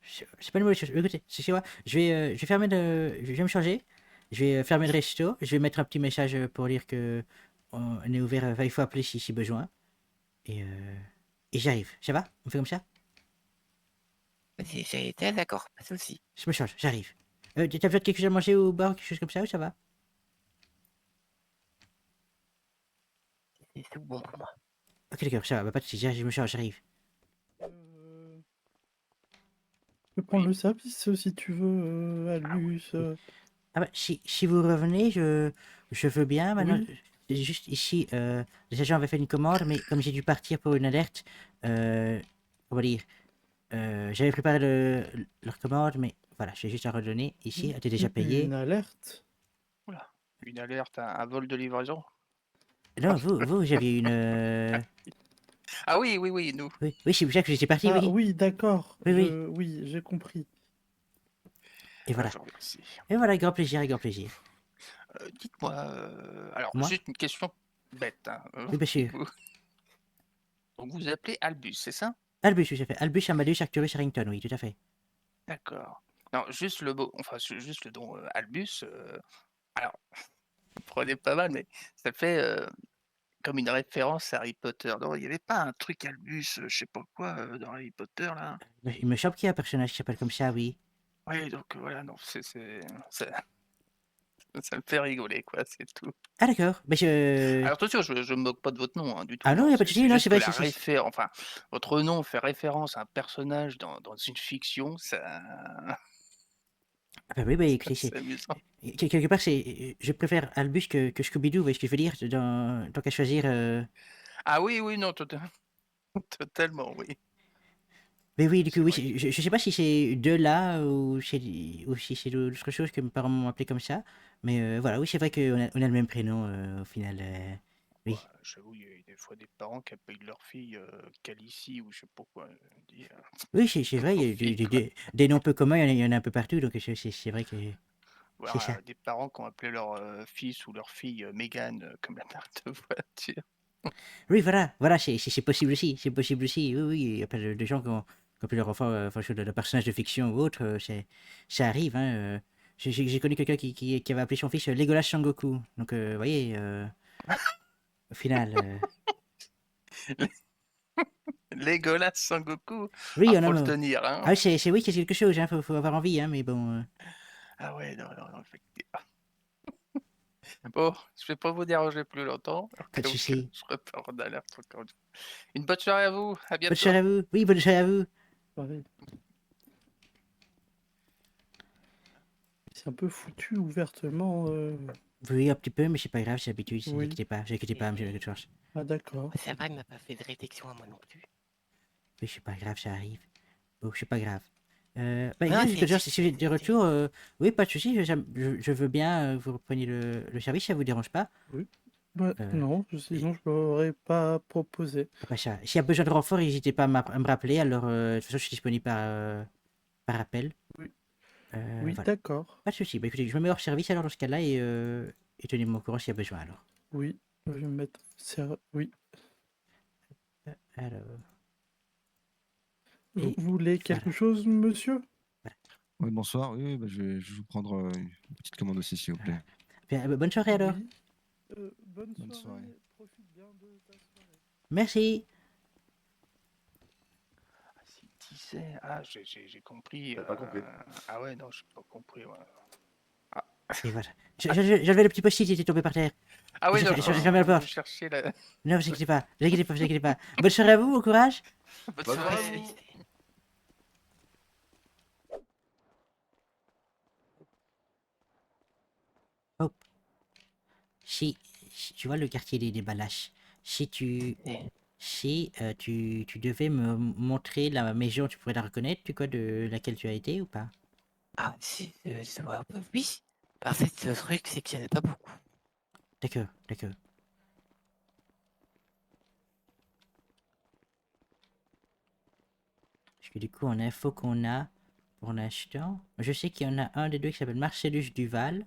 Speaker 4: C'est pas une mauvaise chose. Écoutez, c'est quoi? Je vais fermer je vais me changer. Je vais fermer le resto. Je vais mettre un petit message pour dire que on est ouvert. Il faut appeler si besoin. Et et j'arrive. Ça va? On fait comme ça?
Speaker 9: J'ai été d'accord, pas de souci.
Speaker 4: Je me change, j'arrive. T'as besoin de quelque chose à manger au bar, quelque chose comme ça, ou ça va?
Speaker 9: C'est tout bon pour moi.
Speaker 4: Ok, d'accord, ça va, bah, pas de soucis, je me change, j'arrive.
Speaker 5: Tu peux prendre le service si tu veux, Albus.
Speaker 4: Ah bah, si vous revenez, je veux bien. Maintenant,
Speaker 5: Oui.
Speaker 4: juste ici, les agents avaient fait une commande, mais comme j'ai dû partir pour une alerte, comment dire, j'avais préparé leur commande, mais voilà, j'ai juste à redonner. Ici, elle était déjà payée.
Speaker 5: Une alerte?
Speaker 11: Oula, une alerte, un vol de livraison?
Speaker 4: Non, vous aviez une...
Speaker 11: Ah oui, oui, oui, nous.
Speaker 4: Oui, oui, c'est pour ça que j'étais parti,
Speaker 5: Ah
Speaker 4: oui.
Speaker 5: oui, d'accord.
Speaker 4: Oui, oui.
Speaker 5: Oui, j'ai compris.
Speaker 4: Et voilà.
Speaker 11: Je vous remercie.
Speaker 4: Et voilà, grand plaisir, grand plaisir.
Speaker 11: Dites-moi, alors
Speaker 4: Moi?
Speaker 11: juste une question bête. Hein.
Speaker 4: Oui, bien sûr.
Speaker 11: Donc vous appelez Albus, c'est ça?
Speaker 4: Albus, tout à fait. Albus, Amadeus, Arcturus, Harrington, oui, tout à fait.
Speaker 11: D'accord. Non, juste le mot, enfin juste le nom Albus. Alors, vous prenez pas mal, mais ça fait comme une référence à Harry Potter. Non, il n'y avait pas un truc Albus, je sais pas quoi, dans Harry Potter là?
Speaker 4: Mais il me semble qu'il y a un personnage qui s'appelle comme ça, oui.
Speaker 11: Oui, donc voilà, non, ça me fait rigoler, quoi, c'est tout.
Speaker 4: Ah, d'accord. Mais je...
Speaker 11: Alors attention, je me moque pas de votre nom, hein, du tout.
Speaker 4: Ah non, il n'y a pas de souci, non,
Speaker 11: juste
Speaker 4: c'est
Speaker 11: que
Speaker 4: vrai,
Speaker 11: enfin, votre nom fait référence à un personnage dans une fiction, ça.
Speaker 4: Ah bah oui, bah écoutez,
Speaker 11: c'est amusant.
Speaker 4: quelque part, je préfère Albus que Scooby-Doo, vous voyez ce que je veux dire, tant qu'à choisir...
Speaker 11: Ah oui, oui, non, totalement, oui.
Speaker 4: Mais oui, du coup, oui, je sais pas si c'est de là ou si c'est d'autres choses que mes parents m'ont appelé comme ça, mais voilà, oui, c'est vrai qu'on a le même prénom au final, oui.
Speaker 11: J'avoue, il y a des fois des parents qui appellent leur fille Calicie ou je sais pas quoi dire.
Speaker 4: Oui, c'est vrai, il y a des noms peu communs, il y en a un peu partout, donc c'est vrai que
Speaker 11: Ou
Speaker 4: c'est
Speaker 11: alors,
Speaker 4: ça.
Speaker 11: des parents qui ont appelé leur fils ou leur fille Mégane comme la marque de voiture.
Speaker 4: Oui, voilà, c'est possible aussi, oui, oui, il y a plein de gens qui ont appelé leur enfant en fonction de personnage de fiction ou autre, ça arrive, hein. J'ai connu quelqu'un qui avait appelé son fils Legolas Sangoku, donc vous voyez, au final...
Speaker 11: Legolas Sangoku.
Speaker 4: Oui,
Speaker 11: Faut
Speaker 4: non,
Speaker 11: le
Speaker 4: mais...
Speaker 11: tenir, hein.
Speaker 4: Ah, oui, c'est quelque chose, hein, faut avoir envie, hein, mais bon...
Speaker 11: Ah ouais, non, effectivement. Bon, je vais pas vous déranger plus longtemps. Au
Speaker 4: Pas de
Speaker 11: cas où
Speaker 4: souci.
Speaker 11: je repars en alerte encore une fois. Une bonne soirée à vous, à bientôt.
Speaker 4: Bonne soirée à vous. Oui, bonne soirée à vous.
Speaker 5: C'est un peu foutu ouvertement.
Speaker 4: Oui, un petit peu, mais c'est pas grave, c'est l'habitude,
Speaker 5: Oui.
Speaker 4: vous inquiétez pas, monsieur le George.
Speaker 5: Ah d'accord.
Speaker 9: Ça va, il m'a pas fait de réflexion à moi non plus.
Speaker 4: Oui, c'est pas grave, ça arrive. Bon, c'est pas grave. Bah,
Speaker 9: Non,
Speaker 4: écoutez, George,
Speaker 9: c'est-
Speaker 4: si vous êtes de retour, oui, pas de souci, je veux bien que vous repreniez le service, ça vous dérange pas.
Speaker 5: Oui. Bah, non, sinon je l'aurais pas proposé.
Speaker 4: Bah, ça, s'il y a besoin de renfort, n'hésitez pas à me rappeler, alors de toute façon, je suis disponible par appel.
Speaker 5: Oui. Oui,
Speaker 4: voilà.
Speaker 5: d'accord.
Speaker 4: Pas de souci. Bah, écoutez, je me mets hors service alors dans ce cas-là et tenez-moi au courant s'il y a besoin alors.
Speaker 5: Oui, je vais me mettre. Oui.
Speaker 4: Alors.
Speaker 5: Vous voulez quelque chose, monsieur?
Speaker 6: Oui, bonsoir. Oui, bah, je vais vous prendre une petite commande aussi, s'il vous plaît.
Speaker 4: Bien, bonne soirée alors.
Speaker 5: Oui. Bonne
Speaker 6: Bonne
Speaker 5: soirée.
Speaker 6: soirée.
Speaker 5: Profite bien de ta soirée.
Speaker 4: Merci.
Speaker 11: Disais, ah, j'ai compris.
Speaker 7: T'as pas compris.
Speaker 11: Ah ouais, non, j'ai pas compris. Ouais.
Speaker 4: Et voilà. J'avais le petit post-it, il était tombé par terre.
Speaker 11: Ah oui, non,
Speaker 4: je ferme la porte.
Speaker 11: vous cherchez la...
Speaker 4: Non, vous inquiétez pas, vous inquiétez pas. Bonne soirée à vous, bon courage.
Speaker 11: Bonne
Speaker 7: Bonne
Speaker 11: soirée.
Speaker 7: soirée à vous.
Speaker 4: Hop. Si tu vois le quartier des Balaches, si tu devais me montrer la maison, tu pourrais la reconnaître, tu quoi, de laquelle tu as été ou pas?
Speaker 9: Ah, si, je vois un peu, oui. En fait, le truc, c'est qu'il n'y en a pas beaucoup.
Speaker 4: D'accord. Parce que du coup, en info qu'on a pour l'instant, je sais qu'il y en a un des deux qui s'appelle Marcellus Duval,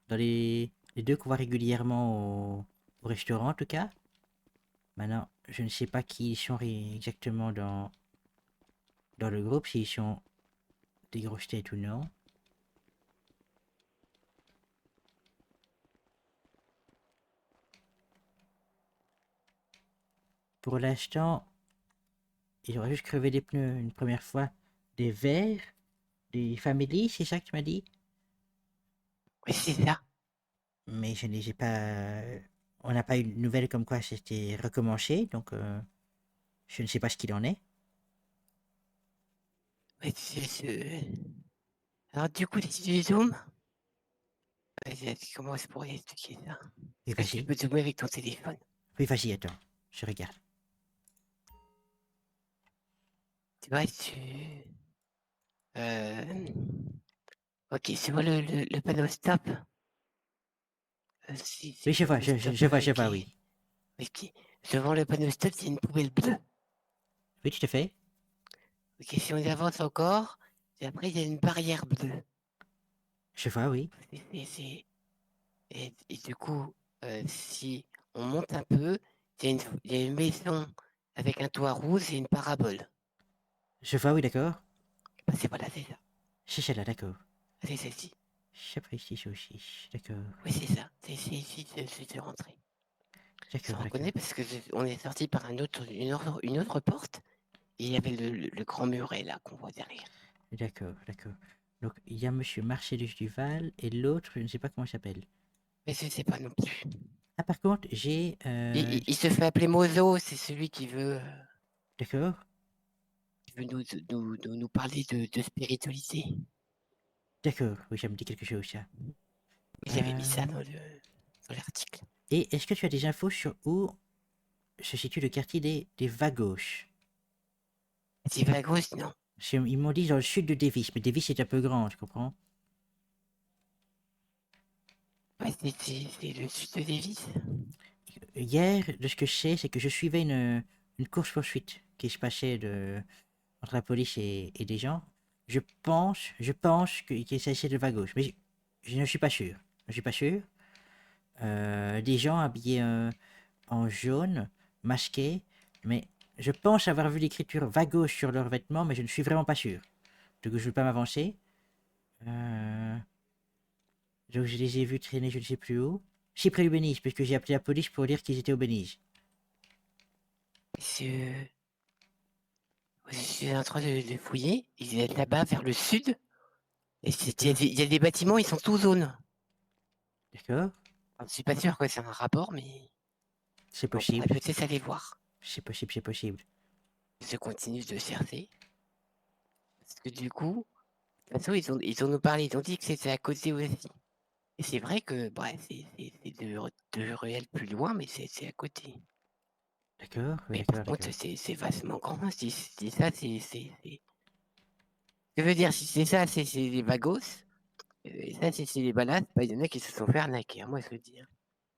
Speaker 4: dans les deux qu'on voit régulièrement au restaurant en tout cas. Maintenant, je ne sais pas qui ils sont exactement dans le groupe, s'ils sont des grosses têtes ou non. Pour l'instant, ils auraient juste crevé des pneus une première fois. Des verres, des Family, c'est ça que tu m'as dit?
Speaker 9: Oui, c'est ça.
Speaker 4: Mais je n'ai j'ai pas... On n'a pas eu de nouvelles comme quoi c'était recommencé, donc je ne sais pas ce qu'il en est.
Speaker 9: Oui, alors du coup, si tu zoomes, comment je pourrais expliquer ça?
Speaker 4: Oui,
Speaker 9: Est-ce que tu
Speaker 4: vas-y.
Speaker 9: peux zoomer avec ton téléphone?
Speaker 4: Oui, vas-y, attends. Je regarde.
Speaker 9: Tu vois, ok, tu vois le panneau stop?
Speaker 4: Oui, je
Speaker 9: le
Speaker 4: vois,
Speaker 9: panneau stop
Speaker 4: je vois,
Speaker 9: avec
Speaker 4: oui.
Speaker 9: ok. Devant le panneau stop, c'est une poubelle bleue.
Speaker 4: Oui, tout à fait.
Speaker 9: Ok, si on avance encore, et après, il y a une barrière bleue.
Speaker 4: Je vois, oui.
Speaker 9: Et du coup, si on monte un peu, il y a une maison avec un toit rouge et une parabole.
Speaker 4: Je vois, oui, d'accord.
Speaker 9: Voilà, c'est ça.
Speaker 4: C'est celle-là, d'accord.
Speaker 9: C'est celle-ci.
Speaker 4: J'apprécie aussi, d'accord.
Speaker 9: Oui, c'est ça. C'est ici que je suis rentré. Je
Speaker 4: D'accord,
Speaker 9: reconnais parce que on est sorti par une autre porte et il y avait le grand muret là qu'on voit derrière.
Speaker 4: D'accord, d'accord. Donc, il y a Monsieur Marcellus Duval et l'autre, je ne sais pas comment il s'appelle.
Speaker 9: Mais je ne sais pas non plus.
Speaker 4: Ah, par contre, j'ai...
Speaker 9: Il se fait appeler Mozo, c'est celui qui veut...
Speaker 4: D'accord.
Speaker 9: Qui veut nous parler de spiritualité.
Speaker 4: D'accord, oui, ça me dit quelque chose, ça.
Speaker 9: J'avais mis ça dans l'article.
Speaker 4: Et est-ce que tu as des infos sur où se situe le quartier des Vagos?
Speaker 9: Des Vagos, non.
Speaker 4: Ils m'ont dit dans le sud de Davis, mais Davis est un peu grand, tu comprends?
Speaker 9: Ouais, c'est le sud de Davis.
Speaker 4: Hier, de ce que je sais, c'est que je suivais une course-poursuite qui se passait entre la police et des gens. Je pense qu'il s'agissait de Vagos, mais je ne suis pas sûr. Je ne suis pas sûr. Des gens habillés en jaune, masqués, mais je pense avoir vu l'écriture Vagos sur leurs vêtements, mais je ne suis vraiment pas sûr. Donc je ne veux pas m'avancer. Donc je les ai vus traîner je ne sais plus où. Si près du Belize, puisque j'ai appelé la police pour dire qu'ils étaient au Belize.
Speaker 9: Je suis en train de fouiller. Ils étaient là-bas vers le sud. Et il y a des bâtiments, ils sont tous zones.
Speaker 4: D'accord.
Speaker 9: Je suis pas sûr que c'est un rapport, mais...
Speaker 4: C'est possible.
Speaker 9: On va peut-être aller voir.
Speaker 4: C'est possible, c'est possible.
Speaker 9: Je continue de chercher. Parce que du coup, de toute façon, ils ont nous parlé, ils ont dit que c'était à côté aussi. Et c'est vrai que, bref, c'est deux ruelles plus loin, mais c'est à côté.
Speaker 4: D'accord, oui,
Speaker 9: Mais
Speaker 4: d'accord,
Speaker 9: par contre,
Speaker 4: d'accord.
Speaker 9: c'est vachement grand. Si ça, je veux dire, si c'est ça, c'est les Vagos. Et ça, c'est les balades. Bah, il y en a qui se sont fait arnaquer, hein, moi, je veux dire.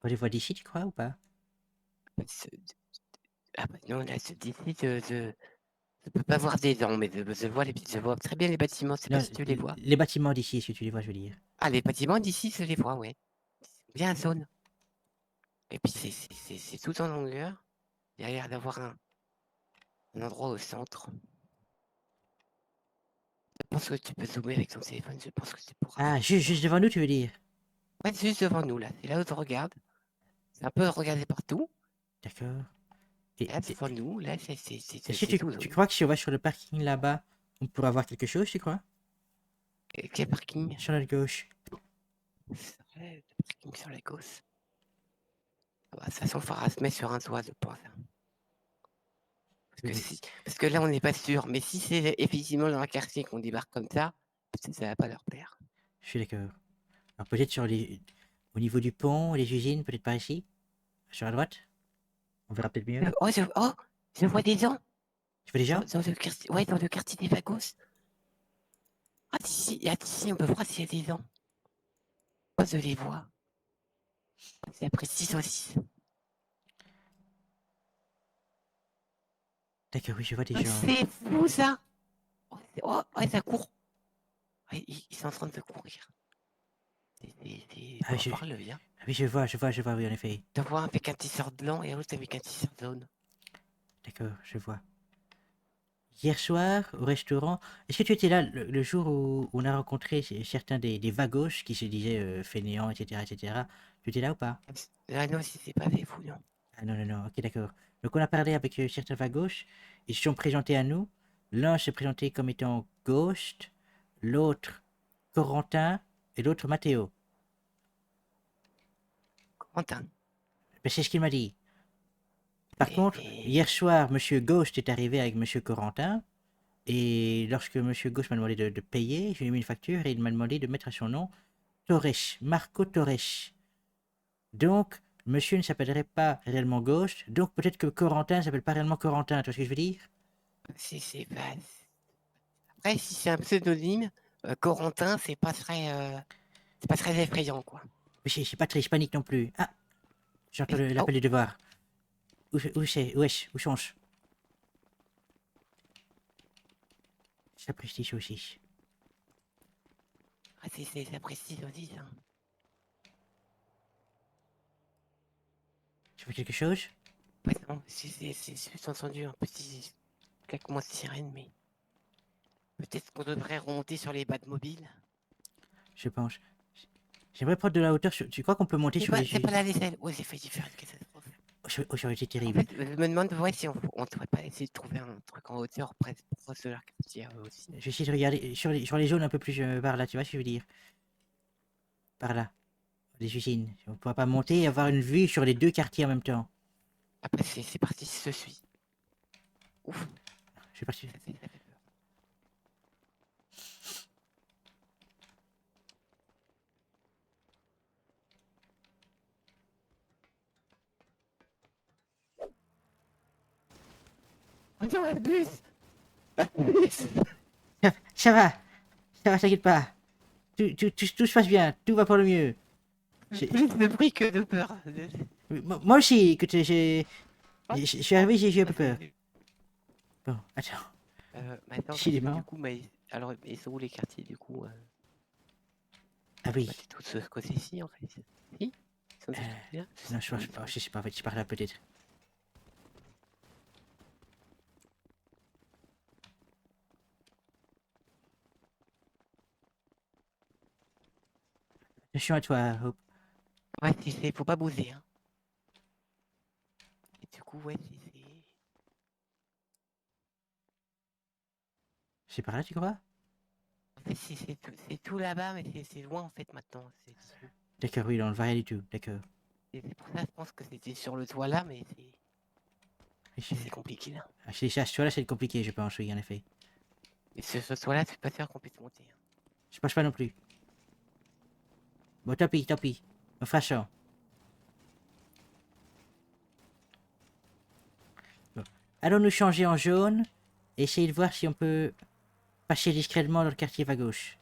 Speaker 4: On les voit d'ici, tu crois, ou pas?
Speaker 9: Ah bah non, là, d'ici, je peux pas voir des dents, mais je vois très bien les bâtiments. Je sais pas
Speaker 4: Non,
Speaker 9: si tu les vois.
Speaker 4: les bâtiments d'ici, si tu les vois, je veux dire.
Speaker 9: Ah, les bâtiments d'ici, je les vois, ouais. Bien zone. Et puis, c'est tout en longueur. Il y a l'air d'avoir un endroit au centre. Je pense que tu peux zoomer avec ton téléphone. Je pense que c'est pour...
Speaker 4: Ah, juste devant nous, tu veux dire?
Speaker 9: Ouais, c'est juste devant nous, là. C'est là où tu regardes. C'est un peu regarder partout.
Speaker 4: D'accord.
Speaker 9: Et là, devant nous, là, c'est
Speaker 4: Est-ce que
Speaker 9: tout.
Speaker 4: tu crois que si on va sur le parking là-bas, on pourra voir quelque chose, tu crois?
Speaker 9: Quel parking?
Speaker 4: Sur notre gauche.
Speaker 9: Le parking sur la gauche. Bah, de toute façon, il faudra se mettre sur un toit, je pense. Parce que là, on n'est pas sûr. Mais si c'est effectivement dans un quartier qu'on débarque comme ça, peut-être ça va pas leur plaire.
Speaker 4: Je suis d'accord. Alors peut-être au niveau du pont, les usines, peut-être par ici? Sur la droite? On verra peut-être mieux.
Speaker 9: Je vois des gens.
Speaker 4: Tu vois des gens?
Speaker 9: Dans le quartier des Vagos. Ah, d'ici, on peut voir s'il y a des gens. Moi, je les vois. C'est après 606.
Speaker 4: D'accord, oui, je vois des gens.
Speaker 9: C'est fou, ça. Ouais, ça court. Ouais, ils sont en train de courir.
Speaker 4: Ah, oui, je vois, oui, en effet.
Speaker 9: Tu vois avec un t-shirt blanc et l'autre avec un t-shirt jaune.
Speaker 4: D'accord, je vois. Hier soir, au restaurant, est-ce que tu étais là le jour où on a rencontré certains des vagos qui se disaient fainéants, etc., etc. Tu étais là ou pas?
Speaker 9: Ah non, si c'est pas avec vous, non.
Speaker 4: Ah non, non, non, ok, d'accord. Donc on a parlé avec certains vagos, Ils se sont présentés à nous. L'un s'est présenté comme étant Ghost, l'autre Corentin et l'autre Mathéo.
Speaker 9: Corentin.
Speaker 4: Ben, c'est ce qu'il m'a dit. Par contre, hier soir, Monsieur Ghost est arrivé avec Monsieur Corentin. Et lorsque Monsieur Ghost m'a demandé de payer, je lui ai mis une facture et il m'a demandé de mettre à son nom Torres, Marco Torres. Donc, monsieur ne s'appellerait pas réellement Ghost, donc peut-être que Corentin ne s'appelle pas réellement Corentin, tu vois ce que je veux dire?
Speaker 9: C'est pas... Après, si c'est un pseudonyme, Corentin, c'est pas très effrayant, quoi.
Speaker 4: Mais c'est pas très hispanique non plus. Ah, j'entends l'appel du devoir. Où c'est? Où change? J'apprécie ça aussi.
Speaker 9: Ah, ça précise aussi, ça.
Speaker 4: Tu veux quelque chose?
Speaker 9: Ouais, non, c'est juste entendu un petit claquement de sirène, mais... Peut-être qu'on devrait remonter sur les Batmobiles.
Speaker 4: Je pense. J'aimerais prendre de la hauteur. Tu crois qu'on peut monter sur les...
Speaker 9: C'est pas la vaisselle. Ouais, j'ai failli faire une catastrophe.
Speaker 4: Oh, ça aurait été
Speaker 9: En
Speaker 4: terrible.
Speaker 9: fait, je me demande si on devrait pas essayer de trouver un truc en hauteur presque proche de leur quartier aussi.
Speaker 4: Je vais essayer de regarder sur les zones un peu plus par là, tu vois ce que je veux dire? Par là. Les usines. On ne pourra pas monter et avoir une vue sur les deux quartiers en même temps.
Speaker 9: Après, c'est parti, je suis. Ouf.
Speaker 4: Je suis parti.
Speaker 9: Attends, un bus.
Speaker 4: Ça va, t'inquiète pas. Tout se passe bien, tout va pour le mieux.
Speaker 9: Plus de bruit que de peur.
Speaker 4: Moi aussi, écoute, je suis arrivé, j'ai eu un peu peur. Bon, attends.
Speaker 9: Attends,
Speaker 4: Décidément.
Speaker 9: du coup, alors, ils sont où les quartiers, du coup
Speaker 4: Ah oui.
Speaker 9: C'est tout ce côté-ci, en fait. Si ils sont tous là.
Speaker 4: Non, je sais pas, en fait, je parle là peut-être. Attention à toi, Hope.
Speaker 9: Ouais, faut pas bouger, hein. Et du coup, ouais,
Speaker 4: C'est par là, tu crois?
Speaker 9: En fait, c'est tout là-bas, mais c'est loin, en fait, maintenant.
Speaker 4: D'accord, oui, on ne voit rien du tout, d'accord.
Speaker 9: C'est pour ça, je pense que c'était sur le toit là, mais c'est compliqué, là.
Speaker 4: Ah, chez les là, c'est compliqué, je pense, oui, en effet.
Speaker 9: Et ce toit-là, c'est pas sûr qu'on puisse monter. Hein.
Speaker 4: Je pense pas non plus. Bon, tant pis. On fera ça. Bon. Allons nous changer en jaune et essayer de voir si on peut passer discrètement dans le quartier à gauche.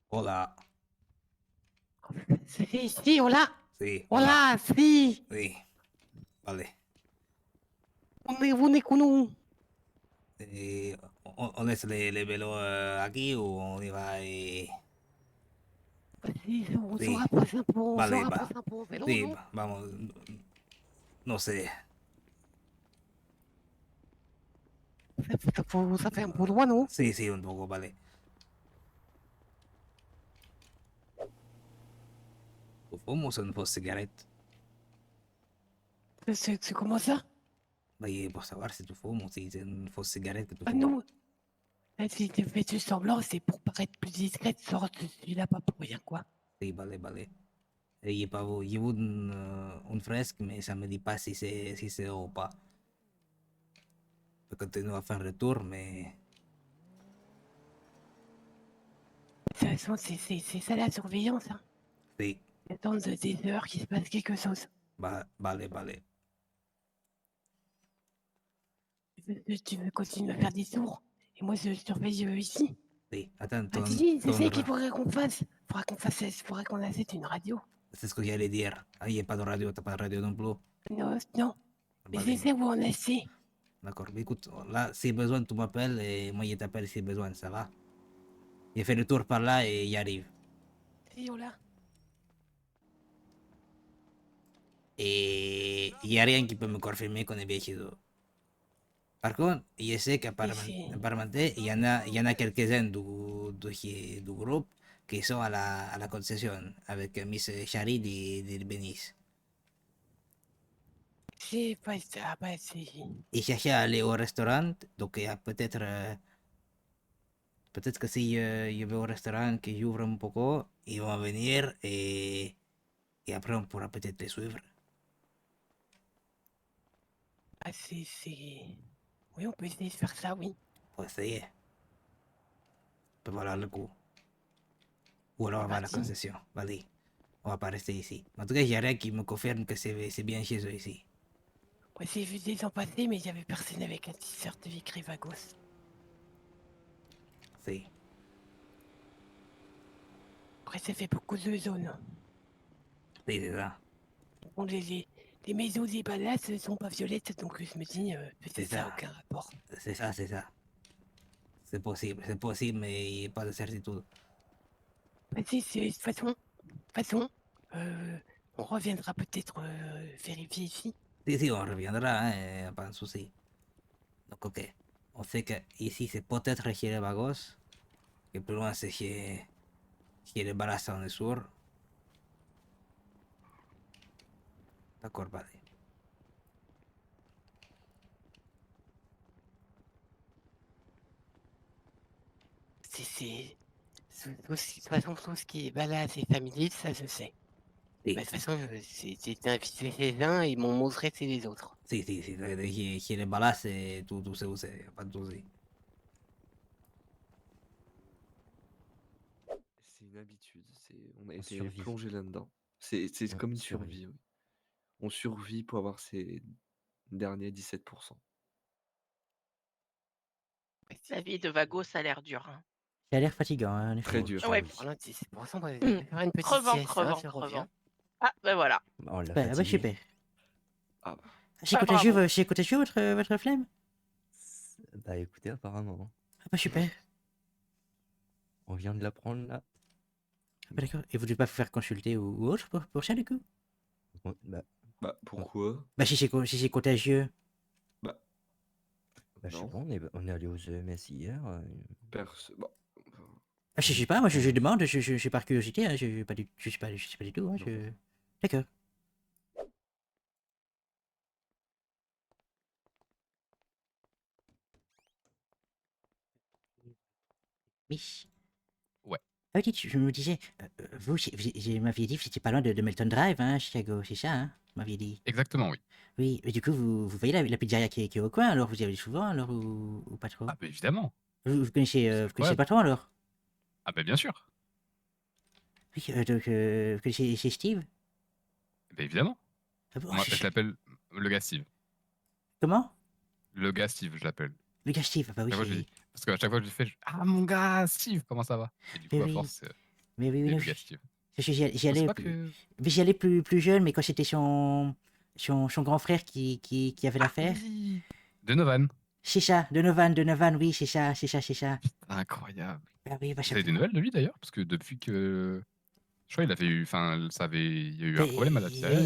Speaker 12: Hola.
Speaker 9: Sí, hola.
Speaker 12: Sí.
Speaker 9: Hola, sí.
Speaker 12: Sí. Vale.
Speaker 9: ¿Dónde con nous?
Speaker 12: ¿On laisse les vélos aquí o on y va
Speaker 9: Sí, on
Speaker 12: Sí.
Speaker 9: se rapproche un peu,
Speaker 12: Vale,
Speaker 9: vélo,
Speaker 12: sí,
Speaker 9: ¿no?
Speaker 12: vamos. No sé.
Speaker 9: Ça fait un peu loin, non?
Speaker 12: Sí, un poco, vale. Tu fumas une fausse cigarette?
Speaker 9: C'est comment ça?
Speaker 12: Voyez, pour savoir si tu fumes ou si c'est une fausse cigarette que tu
Speaker 9: Ah
Speaker 12: fumes.
Speaker 9: non. Si tu fais du semblant, c'est pour paraître plus discrète, sors de celui-là pas pour rien, quoi.
Speaker 12: Sí, vale. Llevo un fresque, mais ça me dit pas si c'est ou pas. Je continue à faire le tour, mais...
Speaker 9: De toute façon, c'est ça la surveillance, hein.
Speaker 12: Sí,
Speaker 9: Attendre des heures qu'il se passe quelque chose.
Speaker 12: vale.
Speaker 9: Tu veux continuer à faire des tours? Et moi, je surveille ici.
Speaker 12: Sí, attends,
Speaker 9: Ah, si, c'est ça qu'il faudrait qu'on fasse. Faudrait qu'on achète une radio.
Speaker 12: C'est ce que j'allais dire. Ah, il n'y a pas de radio, t'as pas de radio non plus.
Speaker 9: Non. Mais c'est ça où on essaie.
Speaker 12: D'accord, mais écoute, là, si besoin, tu m'appelles et moi, je t'appelle si besoin, ça va? J'ai fait le tour par là et y arrive.
Speaker 9: Si, on l'a.
Speaker 12: Et il n'y a rien qui peut me confirmer qu'on est bien chez eux. Par contre, je sais
Speaker 9: Si, si.
Speaker 12: qu'apparemment, il y en a quelques-uns du groupe qui sont à la concession avec Miss Shari de Benice.
Speaker 9: Si, pues, ah, bah, si.
Speaker 12: Ils cherchaient à aller au restaurant, donc il y a peut-être que si je vais au restaurant, que j'ouvre un poco, ils vont venir et après on pourra peut-être les suivre.
Speaker 9: Ah, si. Oui, on peut essayer de faire ça, oui.
Speaker 12: Pour essayer. Pour valoir le coup. Ou alors on va à la
Speaker 9: Vas-y.
Speaker 12: concession. Vas-y. On va pas rester ici. En tout cas, il y a rien qui me confirme que c'est bien chez eux ici.
Speaker 9: Moi, j'ai vu des gens passer, mais il y avait personne avec un t-shirt de Vicry Vagos.
Speaker 12: Si.
Speaker 9: Après, ça fait beaucoup de zones.
Speaker 12: Si, c'est ça.
Speaker 9: Bon, les maisons des balas ne sont pas violettes, donc je me dis,
Speaker 12: C'est
Speaker 9: peut-être ça n'a
Speaker 12: ça.
Speaker 9: aucun rapport.
Speaker 12: C'est ça, c'est ça. C'est possible, mais il n'y a pas de certitude.
Speaker 9: Vas-y, de toute façon, on reviendra peut-être vérifier ici.
Speaker 12: Si, on reviendra, hein, pas de souci. Donc, ok. On sait que ici, c'est peut-être chez les Vagos, que plus loin, c'est chez les Balas en sur. D'accord, vas-y.
Speaker 9: Si. De toute façon, tout ce qui est balas et familier, ça je sais.
Speaker 12: Si.
Speaker 9: Bah, de toute façon, j'ai été invité chez un, ils m'ont montré c'est les autres.
Speaker 12: Si, chez les Balas, c'est tout c'est où c'est, pas de souci.
Speaker 13: C'est une habitude. On a été
Speaker 14: survit.
Speaker 13: plongé là-dedans. C'est
Speaker 14: On
Speaker 13: comme une
Speaker 14: survit.
Speaker 13: survie. Oui. On survit pour avoir ces derniers 17%.
Speaker 15: La vie de Vagos a l'air dure. Hein.
Speaker 4: Ça a l'air fatigant, hein, en effet.
Speaker 13: Très dur.
Speaker 15: Ouais.
Speaker 9: Pour l'instant, c'est pour ça qu'on va faire une petite
Speaker 15: Crevant,
Speaker 9: sieste, hein, je
Speaker 15: crevant.
Speaker 9: reviens.
Speaker 15: Ah, ben voilà.
Speaker 14: On l'a
Speaker 4: Bah,
Speaker 14: fatigué.
Speaker 4: super.
Speaker 13: Ah bah.
Speaker 4: J'ai
Speaker 15: Bah, bravo.
Speaker 4: contagieux votre flemme?
Speaker 14: Bah écoutez, apparemment.
Speaker 4: Ah bah super.
Speaker 14: On vient de l'apprendre là.
Speaker 4: Ah bah d'accord. Et vous devez pas vous faire consulter ou autre pour ça du coup?
Speaker 14: Bah
Speaker 13: pourquoi?
Speaker 4: Bah si c'est contagieux.
Speaker 14: je sais
Speaker 13: non.
Speaker 14: pas, on est allé aux EMS hier.
Speaker 13: Bon.
Speaker 4: Ah, je sais pas, moi je demande, je suis par curiosité, hein, je sais pas du tout. Hein, D'accord. Oui.
Speaker 16: Ouais.
Speaker 4: Ah oui, je me disais, vous m'aviez dit que c'était pas loin de Melton Drive, hein, Chicago, c'est ça, hein, vous m'aviez dit.
Speaker 16: Exactement, oui.
Speaker 4: Oui, et du coup, vous voyez la pizzeria qui est au coin, alors vous y allez souvent, alors, ou pas trop?
Speaker 16: Ah bah évidemment.
Speaker 4: Vous connaissez le patron, alors?
Speaker 16: Ah bah bien sûr.
Speaker 4: Oui, donc, vous connaissez Steve?
Speaker 16: Bah évidemment.
Speaker 4: Ah bon,
Speaker 16: Moi, je l'appelle le gars Steve.
Speaker 4: Comment?
Speaker 16: Le gars Steve, je l'appelle.
Speaker 4: Le gars Steve, bah oui,
Speaker 16: Chaque fois, je
Speaker 4: c'est...
Speaker 16: dis- Parce qu'à chaque fois que je lui fais, ah mon gars Steve, comment ça va? Et du coup,
Speaker 4: Mais
Speaker 16: à
Speaker 4: oui.
Speaker 16: force,
Speaker 4: Mais oui,
Speaker 16: c'est
Speaker 4: non,
Speaker 16: le gars Steve.
Speaker 4: j'y
Speaker 16: Je pensais
Speaker 4: allais,
Speaker 16: pas que-
Speaker 4: mais j'y allais plus jeune, mais quand c'était son grand frère qui avait l'affaire.
Speaker 16: Donovan.
Speaker 4: C'est ça, Donovan, oui, c'est ça.
Speaker 16: Incroyable.
Speaker 4: Ah oui, bah,
Speaker 16: Vous avez des nouvelles de lui d'ailleurs? Parce que depuis que. Je crois qu'il avait eu. Enfin, il y a eu un problème à la pizzeria.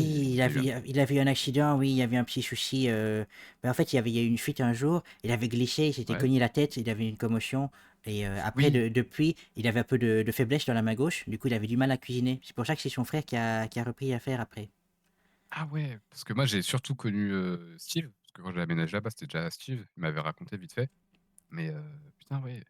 Speaker 4: Il avait eu un accident, oui, il y avait un petit souci. Ben, en fait, il y a eu une fuite un jour, il avait glissé, il s'était
Speaker 16: Ouais.
Speaker 4: cogné la tête, il avait une commotion. Et après, depuis, il avait un peu de faiblesse dans la main gauche, du coup, il avait du mal à cuisiner. C'est pour ça que c'est son frère qui a repris à faire après.
Speaker 16: Ah ouais, parce que moi j'ai surtout connu Steve, parce que quand j'ai aménagé là-bas, c'était déjà Steve, il m'avait raconté vite fait. Mais putain, ouais.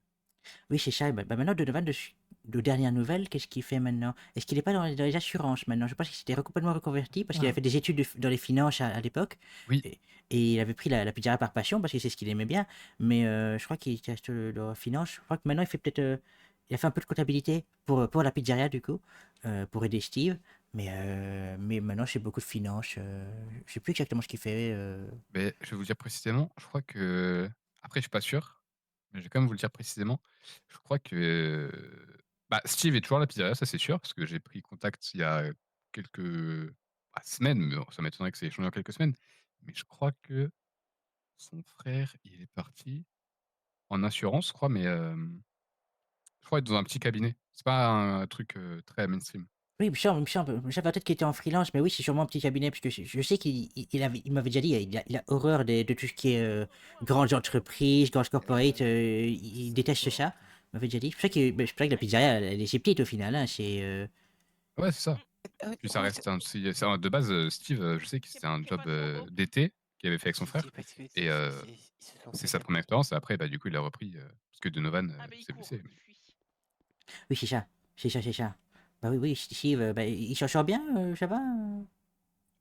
Speaker 4: Oui, c'est ça. Bah, maintenant, Donovan, de dernières nouvelles, qu'est-ce qu'il fait maintenant? Est-ce qu'il n'est pas dans les assurances maintenant? Je pense qu'il s'était complètement reconverti parce qu'il
Speaker 16: Ah.
Speaker 4: avait fait des études dans les finances à l'époque.
Speaker 16: Oui.
Speaker 4: Et il avait pris la pizzeria par passion parce que c'est ce qu'il aimait bien. Mais je crois qu'il reste dans la finance. Je crois que maintenant, il fait peut-être. Il a fait un peu de comptabilité pour la pizzeria, du coup, pour aider Steve. Mais maintenant, c'est beaucoup de finances. Je sais plus exactement ce qu'il fait.
Speaker 16: Mais je vais vous dire précisément, je crois que. Après, je suis pas sûr, mais je vais quand même vous le dire précisément. Je crois que. Bah, Steve est toujours à la pizzeria, ça c'est sûr, parce que j'ai pris contact il y a quelques semaines, mais ça m'étonnerait que ça ait changé en quelques semaines. Mais je crois que son frère, il est parti en assurance, je crois, mais je crois être dans un petit cabinet. C'est pas un truc très mainstream.
Speaker 4: Oui, il me semble. J'avais en tête qu'il était en freelance, mais oui, c'est sûrement un petit cabinet, parce que je sais il m'avait déjà dit, il a horreur de tout ce qui est grandes entreprises, grandes corporates, il déteste ça. Il m'avait déjà dit. C'est pour ça que la pizzeria, elle est si petite au final, hein, c'est...
Speaker 16: Ouais, c'est ça. Puis ça reste de base, Steve, je sais que c'était un job d'été qu'il avait fait avec son frère. Et c'est sa première expérience. Et après, bah, du coup, il a repris parce que Donovan s'est blessé.
Speaker 4: Oui, c'est ça. C'est ça. Bah oui, Steve, bah, il s'en sort bien, ça va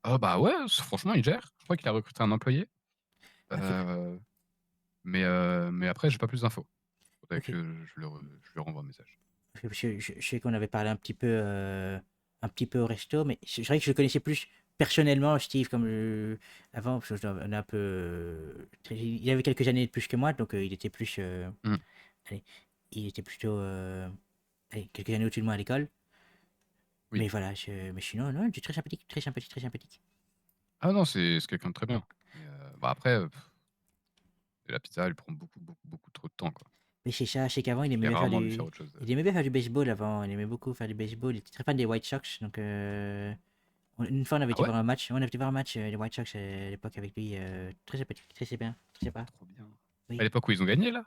Speaker 16: Ah bah ouais, franchement, il gère. Je crois qu'il a recruté un employé.
Speaker 4: Ah, super.
Speaker 16: Mais après, j'ai pas plus d'infos. Faudrait
Speaker 4: Ok.
Speaker 16: que je lui renvoie un message.
Speaker 4: Parce que je sais qu'on avait parlé un petit peu au resto, mais c'est vrai que je le connaissais plus personnellement, Steve, comme avant, parce qu'on a un peu. Il avait quelques années de plus que moi, donc il était plus.
Speaker 16: Mmh.
Speaker 4: Allez, il était plutôt. Allez, quelques années au-dessus de moi à l'école.
Speaker 16: Oui.
Speaker 4: Mais voilà, mais sinon, non, il est très sympathique, très sympathique, très sympathique.
Speaker 16: Ah non, c'est quelqu'un de très bien. Mais, bah après, la pizza, elle prend beaucoup trop de temps, quoi.
Speaker 4: Mais c'est ça, je sais qu'avant, il
Speaker 16: Je
Speaker 4: aimait
Speaker 16: vais
Speaker 4: bien faire
Speaker 16: rarement lui
Speaker 4: du.
Speaker 16: faire autre chose.
Speaker 4: Il aimait bien faire du baseball avant, il aimait beaucoup faire du baseball, il était très fan des White Sox, donc. Une fois, on avait
Speaker 16: Ah
Speaker 4: été
Speaker 16: ouais?
Speaker 4: voir un match. On avait été voir un match des White Sox à l'époque avec lui. Très sympathique, très bien, très sympa.
Speaker 16: Trop bien.
Speaker 4: Oui.
Speaker 16: À l'époque où ils ont gagné, là?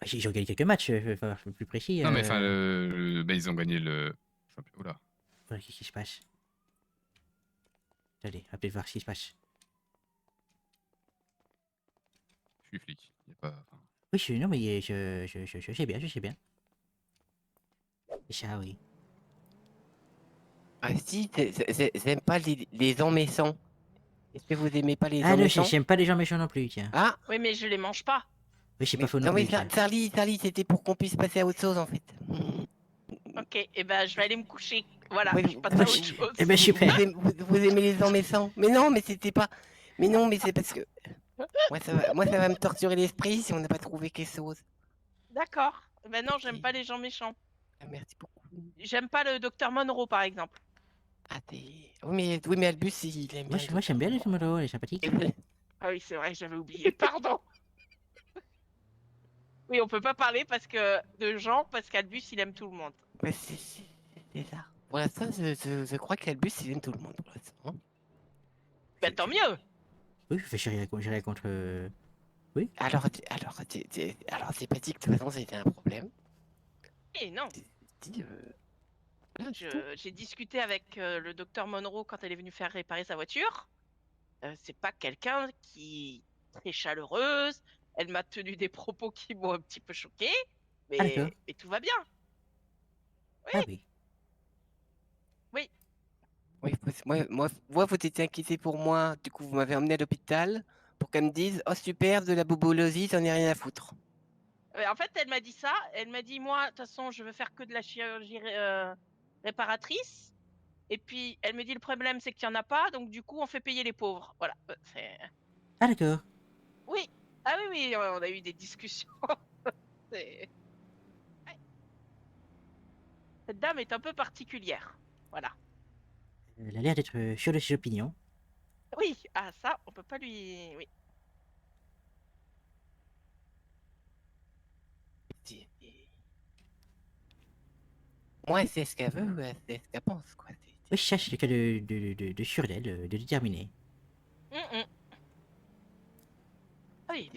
Speaker 4: J'ai regardé quelques matchs, faut être plus précis.
Speaker 16: Non, mais enfin, bah, ils ont gagné le championnat. Oula,
Speaker 4: Voilà, qu'est-ce qui se passe? Attendez, on va peut-être voir ce qui se passe.
Speaker 16: je suis flic. Y a pas... enfin,
Speaker 4: Oui, non, mais je sais bien, je sais bien. C'est ça, oui.
Speaker 9: Ah si, j'aime pas les gens méchants. Est-ce que vous aimez pas les
Speaker 4: Ah
Speaker 9: gens
Speaker 4: non,
Speaker 9: méchants?
Speaker 4: j'aime pas les gens méchants non plus, tiens.
Speaker 9: Ah,
Speaker 15: Oui, mais je les mange pas.
Speaker 4: Oui, c'est pas
Speaker 9: mais,
Speaker 4: faux non
Speaker 9: non mais
Speaker 4: plus, tiens.
Speaker 9: Charlie, c'était pour qu'on puisse passer à autre chose en fait.
Speaker 15: Ok, et ben je vais aller me coucher. Voilà,
Speaker 9: Oui,
Speaker 15: je passe à autre chose.
Speaker 4: Eh ben, super.
Speaker 9: Vous aimez les gens méchants? Mais non, mais c'était pas. Mais non, mais c'est parce que moi ça va me torturer l'esprit si on n'a pas trouvé quelque chose.
Speaker 15: D'accord. Ben non, j'aime pas les gens méchants.
Speaker 9: Ah, merci beaucoup.
Speaker 15: J'aime pas le docteur Monroe, par exemple.
Speaker 9: Ah t'es. Oui mais Albus il aime bien.
Speaker 4: Moi, j'aime bien les Tomorrow, les sympathiques.
Speaker 15: Ah oui, c'est vrai, j'avais oublié. Pardon. Oui, on peut pas parler parce que de gens parce qu'Albus il aime tout le monde.
Speaker 9: Ouais, c'est ça. Pour l'instant, je crois qu'Albus il aime tout le monde pour l'instant.
Speaker 15: Ben tant mieux.
Speaker 4: Oui, j'ai rien contre. Oui.
Speaker 9: Alors sympathique, de toute façon c'était un problème.
Speaker 15: Eh non. J'ai discuté avec le docteur Monroe quand elle est venue faire réparer sa voiture. C'est pas quelqu'un qui est très chaleureuse. Elle m'a tenu des propos qui m'ont un petit peu choqué.
Speaker 4: Ah, d'accord.
Speaker 15: Mais tout va bien. Oui.
Speaker 4: Ah oui.
Speaker 15: Oui.
Speaker 9: Oui, moi, vous étiez inquiété pour moi. Du coup, vous m'avez emmené à l'hôpital pour qu'elle me dise oh super, de la bobolosie, j'en ai rien à foutre.
Speaker 15: En fait, elle m'a dit ça. Elle m'a dit moi, de toute façon, je veux faire que de la chirurgie réparatrice. Et puis, elle me dit le problème, c'est qu'il y en a pas. Donc, du coup, on fait payer les pauvres. Voilà.
Speaker 4: Ah, d'accord.
Speaker 15: Oui. Ah oui, on a eu des discussions. Ouais. Cette dame est un peu particulière. Voilà.
Speaker 4: Elle a l'air d'être sûre de ses opinions.
Speaker 15: Oui, ah ça, on peut pas lui... Oui.
Speaker 9: Moi, c'est ce qu'elle veut, c'est ce qu'elle pense, quoi.
Speaker 4: Oui, ça, c'est le cas de sûr d'elle, de déterminer.
Speaker 15: Oui.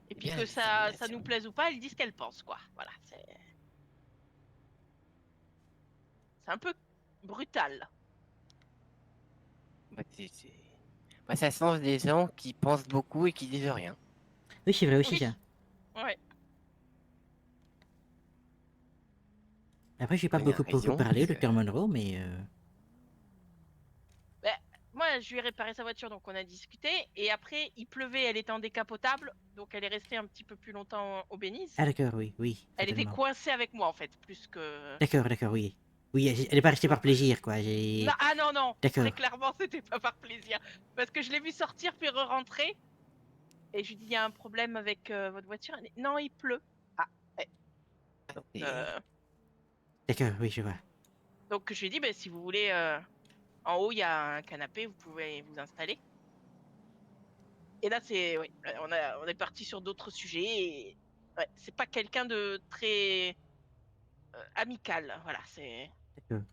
Speaker 15: Et puis que ça nous plaise ou pas, elle dit ce qu'elle pense, quoi. Voilà, c'est un peu brutal.
Speaker 9: Bah, ça change des gens qui pensent beaucoup et qui disent rien.
Speaker 4: Oui, c'est vrai aussi,
Speaker 15: Oui.
Speaker 4: ça.
Speaker 15: Ouais.
Speaker 4: Après, j'ai pas
Speaker 9: Il a
Speaker 4: beaucoup
Speaker 9: raison,
Speaker 4: parlé,
Speaker 9: parce
Speaker 4: Dr. Monroe, mais...
Speaker 15: Bah, moi, je lui ai réparé sa voiture, donc on a discuté. Et après, il pleuvait, elle était en décapotable, donc elle est restée un petit peu plus longtemps au Béniz.
Speaker 4: Ah, d'accord, oui, oui.
Speaker 15: Elle était
Speaker 4: certainement.
Speaker 15: coincée avec moi, en fait, plus que...
Speaker 4: D'accord, oui. Oui, elle est pas restée par plaisir, quoi.
Speaker 15: Non, ah non,
Speaker 4: D'accord.
Speaker 15: très clairement, c'était pas par plaisir. Parce que je l'ai vu sortir puis re-rentrer. Et je lui dis, il y a un problème avec votre voiture. Elle dit, non, il pleut. Ah, ouais. Donc,
Speaker 4: D'accord, oui, je vois.
Speaker 15: donc je lui ai dit, bah, si vous voulez, en haut, il y a un canapé, vous pouvez vous installer. Et là, c'est, oui, on est parti sur d'autres sujets. Et, ouais, c'est pas quelqu'un de très amical. Voilà, c'est
Speaker 4: D'accord.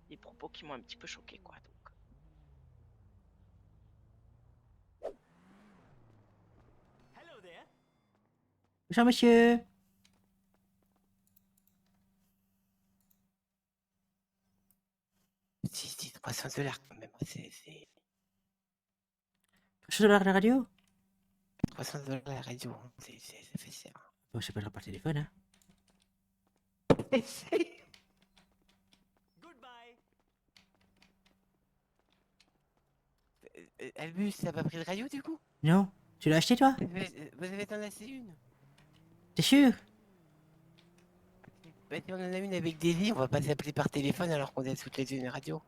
Speaker 15: des propos qui m'ont un petit peu choqué, quoi. Donc.
Speaker 4: Bonjour monsieur.
Speaker 9: Si, 300 dollars quand même. C'est
Speaker 4: $300 la radio?
Speaker 9: 300 dollars la radio. Hein. Ça fait cher.
Speaker 4: Bon, j'appellerai par téléphone, hein.
Speaker 9: Albus, t'as pas pris de radio du coup?
Speaker 4: Non? Tu l'as acheté toi?
Speaker 9: Vous avez t'en acheté une?
Speaker 4: T'es sûr?
Speaker 9: Bah, si on en a une avec Daisy, on va pas s'appeler par téléphone alors qu'on a toutes les deux une radio.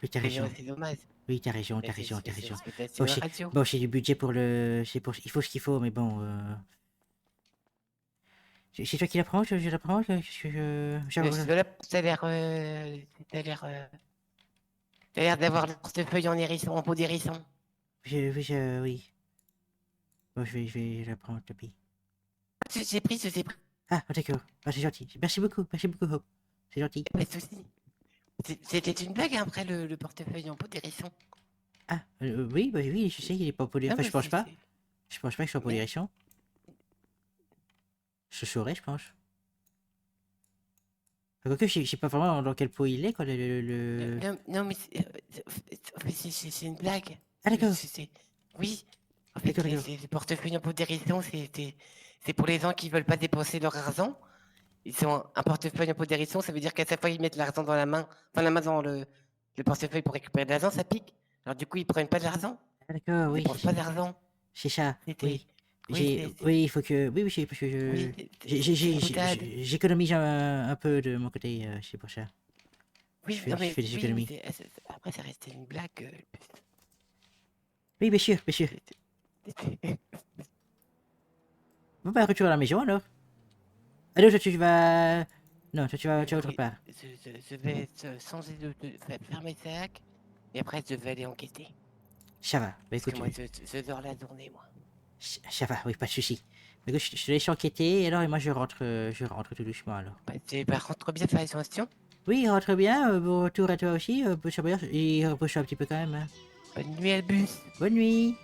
Speaker 4: Oui, t'as raison.
Speaker 9: C'est dommage.
Speaker 4: Oui, t'as raison,
Speaker 9: Mais
Speaker 4: t'as
Speaker 9: c'est-
Speaker 4: raison,
Speaker 9: c'est-
Speaker 4: t'as
Speaker 9: c'est-
Speaker 4: raison.
Speaker 9: c'est peut-être
Speaker 4: Bon,
Speaker 9: une
Speaker 4: j'ai
Speaker 9: radio.
Speaker 4: bon, j'ai du budget pour le... Il faut ce qu'il faut, mais bon... C'est toi qui la prends? Je la prends? Qu'est-ce que
Speaker 9: T'as l'air d'avoir le portefeuille en hérisson, en peau d'hérisson.
Speaker 4: Oui. Bon, je vais la prendre, tant pis.
Speaker 9: J'ai pris.
Speaker 4: Ah, d'accord. Ah, c'est gentil. Merci beaucoup, Hope. C'est gentil.
Speaker 9: Pas de soucis. C'était une blague hein, après le portefeuille en peau d'hérisson.
Speaker 4: Ah, oui, bah oui, je sais, il est pas pollué.
Speaker 9: Non,
Speaker 4: Enfin,
Speaker 9: mais
Speaker 4: je pense
Speaker 9: c'est-
Speaker 4: pas.
Speaker 9: c'est-
Speaker 4: Je pense pas qu'il soit
Speaker 9: Mais-
Speaker 4: polyréchon. Je saurais, je pense. Quoique, je sais pas vraiment dans quelle peau il est, quoi, le...
Speaker 9: Non, mais c'est une blague.
Speaker 4: Ah, d'accord.
Speaker 9: Oui. En fait,
Speaker 4: D'accord.
Speaker 9: le portefeuille en peau d'hérisson, c'est pour les gens qui veulent pas dépenser leur argent. Ils ont un portefeuille en peau d'hérisson, ça veut dire qu'à chaque fois ils mettent l'argent dans la main, enfin la main dans le portefeuille pour récupérer de l'argent, ça pique. Alors du coup ils prennent pas de l'argent.
Speaker 4: Ah, d'accord, oui.
Speaker 9: Ils dépensent pas d'argent.
Speaker 4: C'est ça, oui.
Speaker 9: Oui,
Speaker 4: Oui, il faut que... Oui, c'est parce que
Speaker 9: Oui,
Speaker 4: j'économise un peu de mon côté, c'est pour ça.
Speaker 9: Oui,
Speaker 4: je fais,
Speaker 9: non, mais
Speaker 4: je fais des
Speaker 9: oui,
Speaker 4: économies.
Speaker 9: mais après ça restait une blague.
Speaker 4: Oui, bien sûr, bien sûr. Bon, bah, retour à la maison, alors. Alors, toi, tu vas... Non, toi, tu vas autre part.
Speaker 9: Je vais changer fermer le sac et après je vais aller enquêter.
Speaker 4: Ça va, bah
Speaker 9: Parce que
Speaker 4: écoute...
Speaker 9: moi je dors la journée moi.
Speaker 4: Ça va, oui, pas de soucis. Mais écoute, je te laisse enquêter, alors, et moi, je rentre tout doucement, alors.
Speaker 9: Par contre, bien faire attention.
Speaker 4: Oui, rentre bien, bon retour à toi aussi, et repose-toi un petit peu quand même. Hein.
Speaker 9: Bonne nuit, Albus.
Speaker 4: Bonne nuit.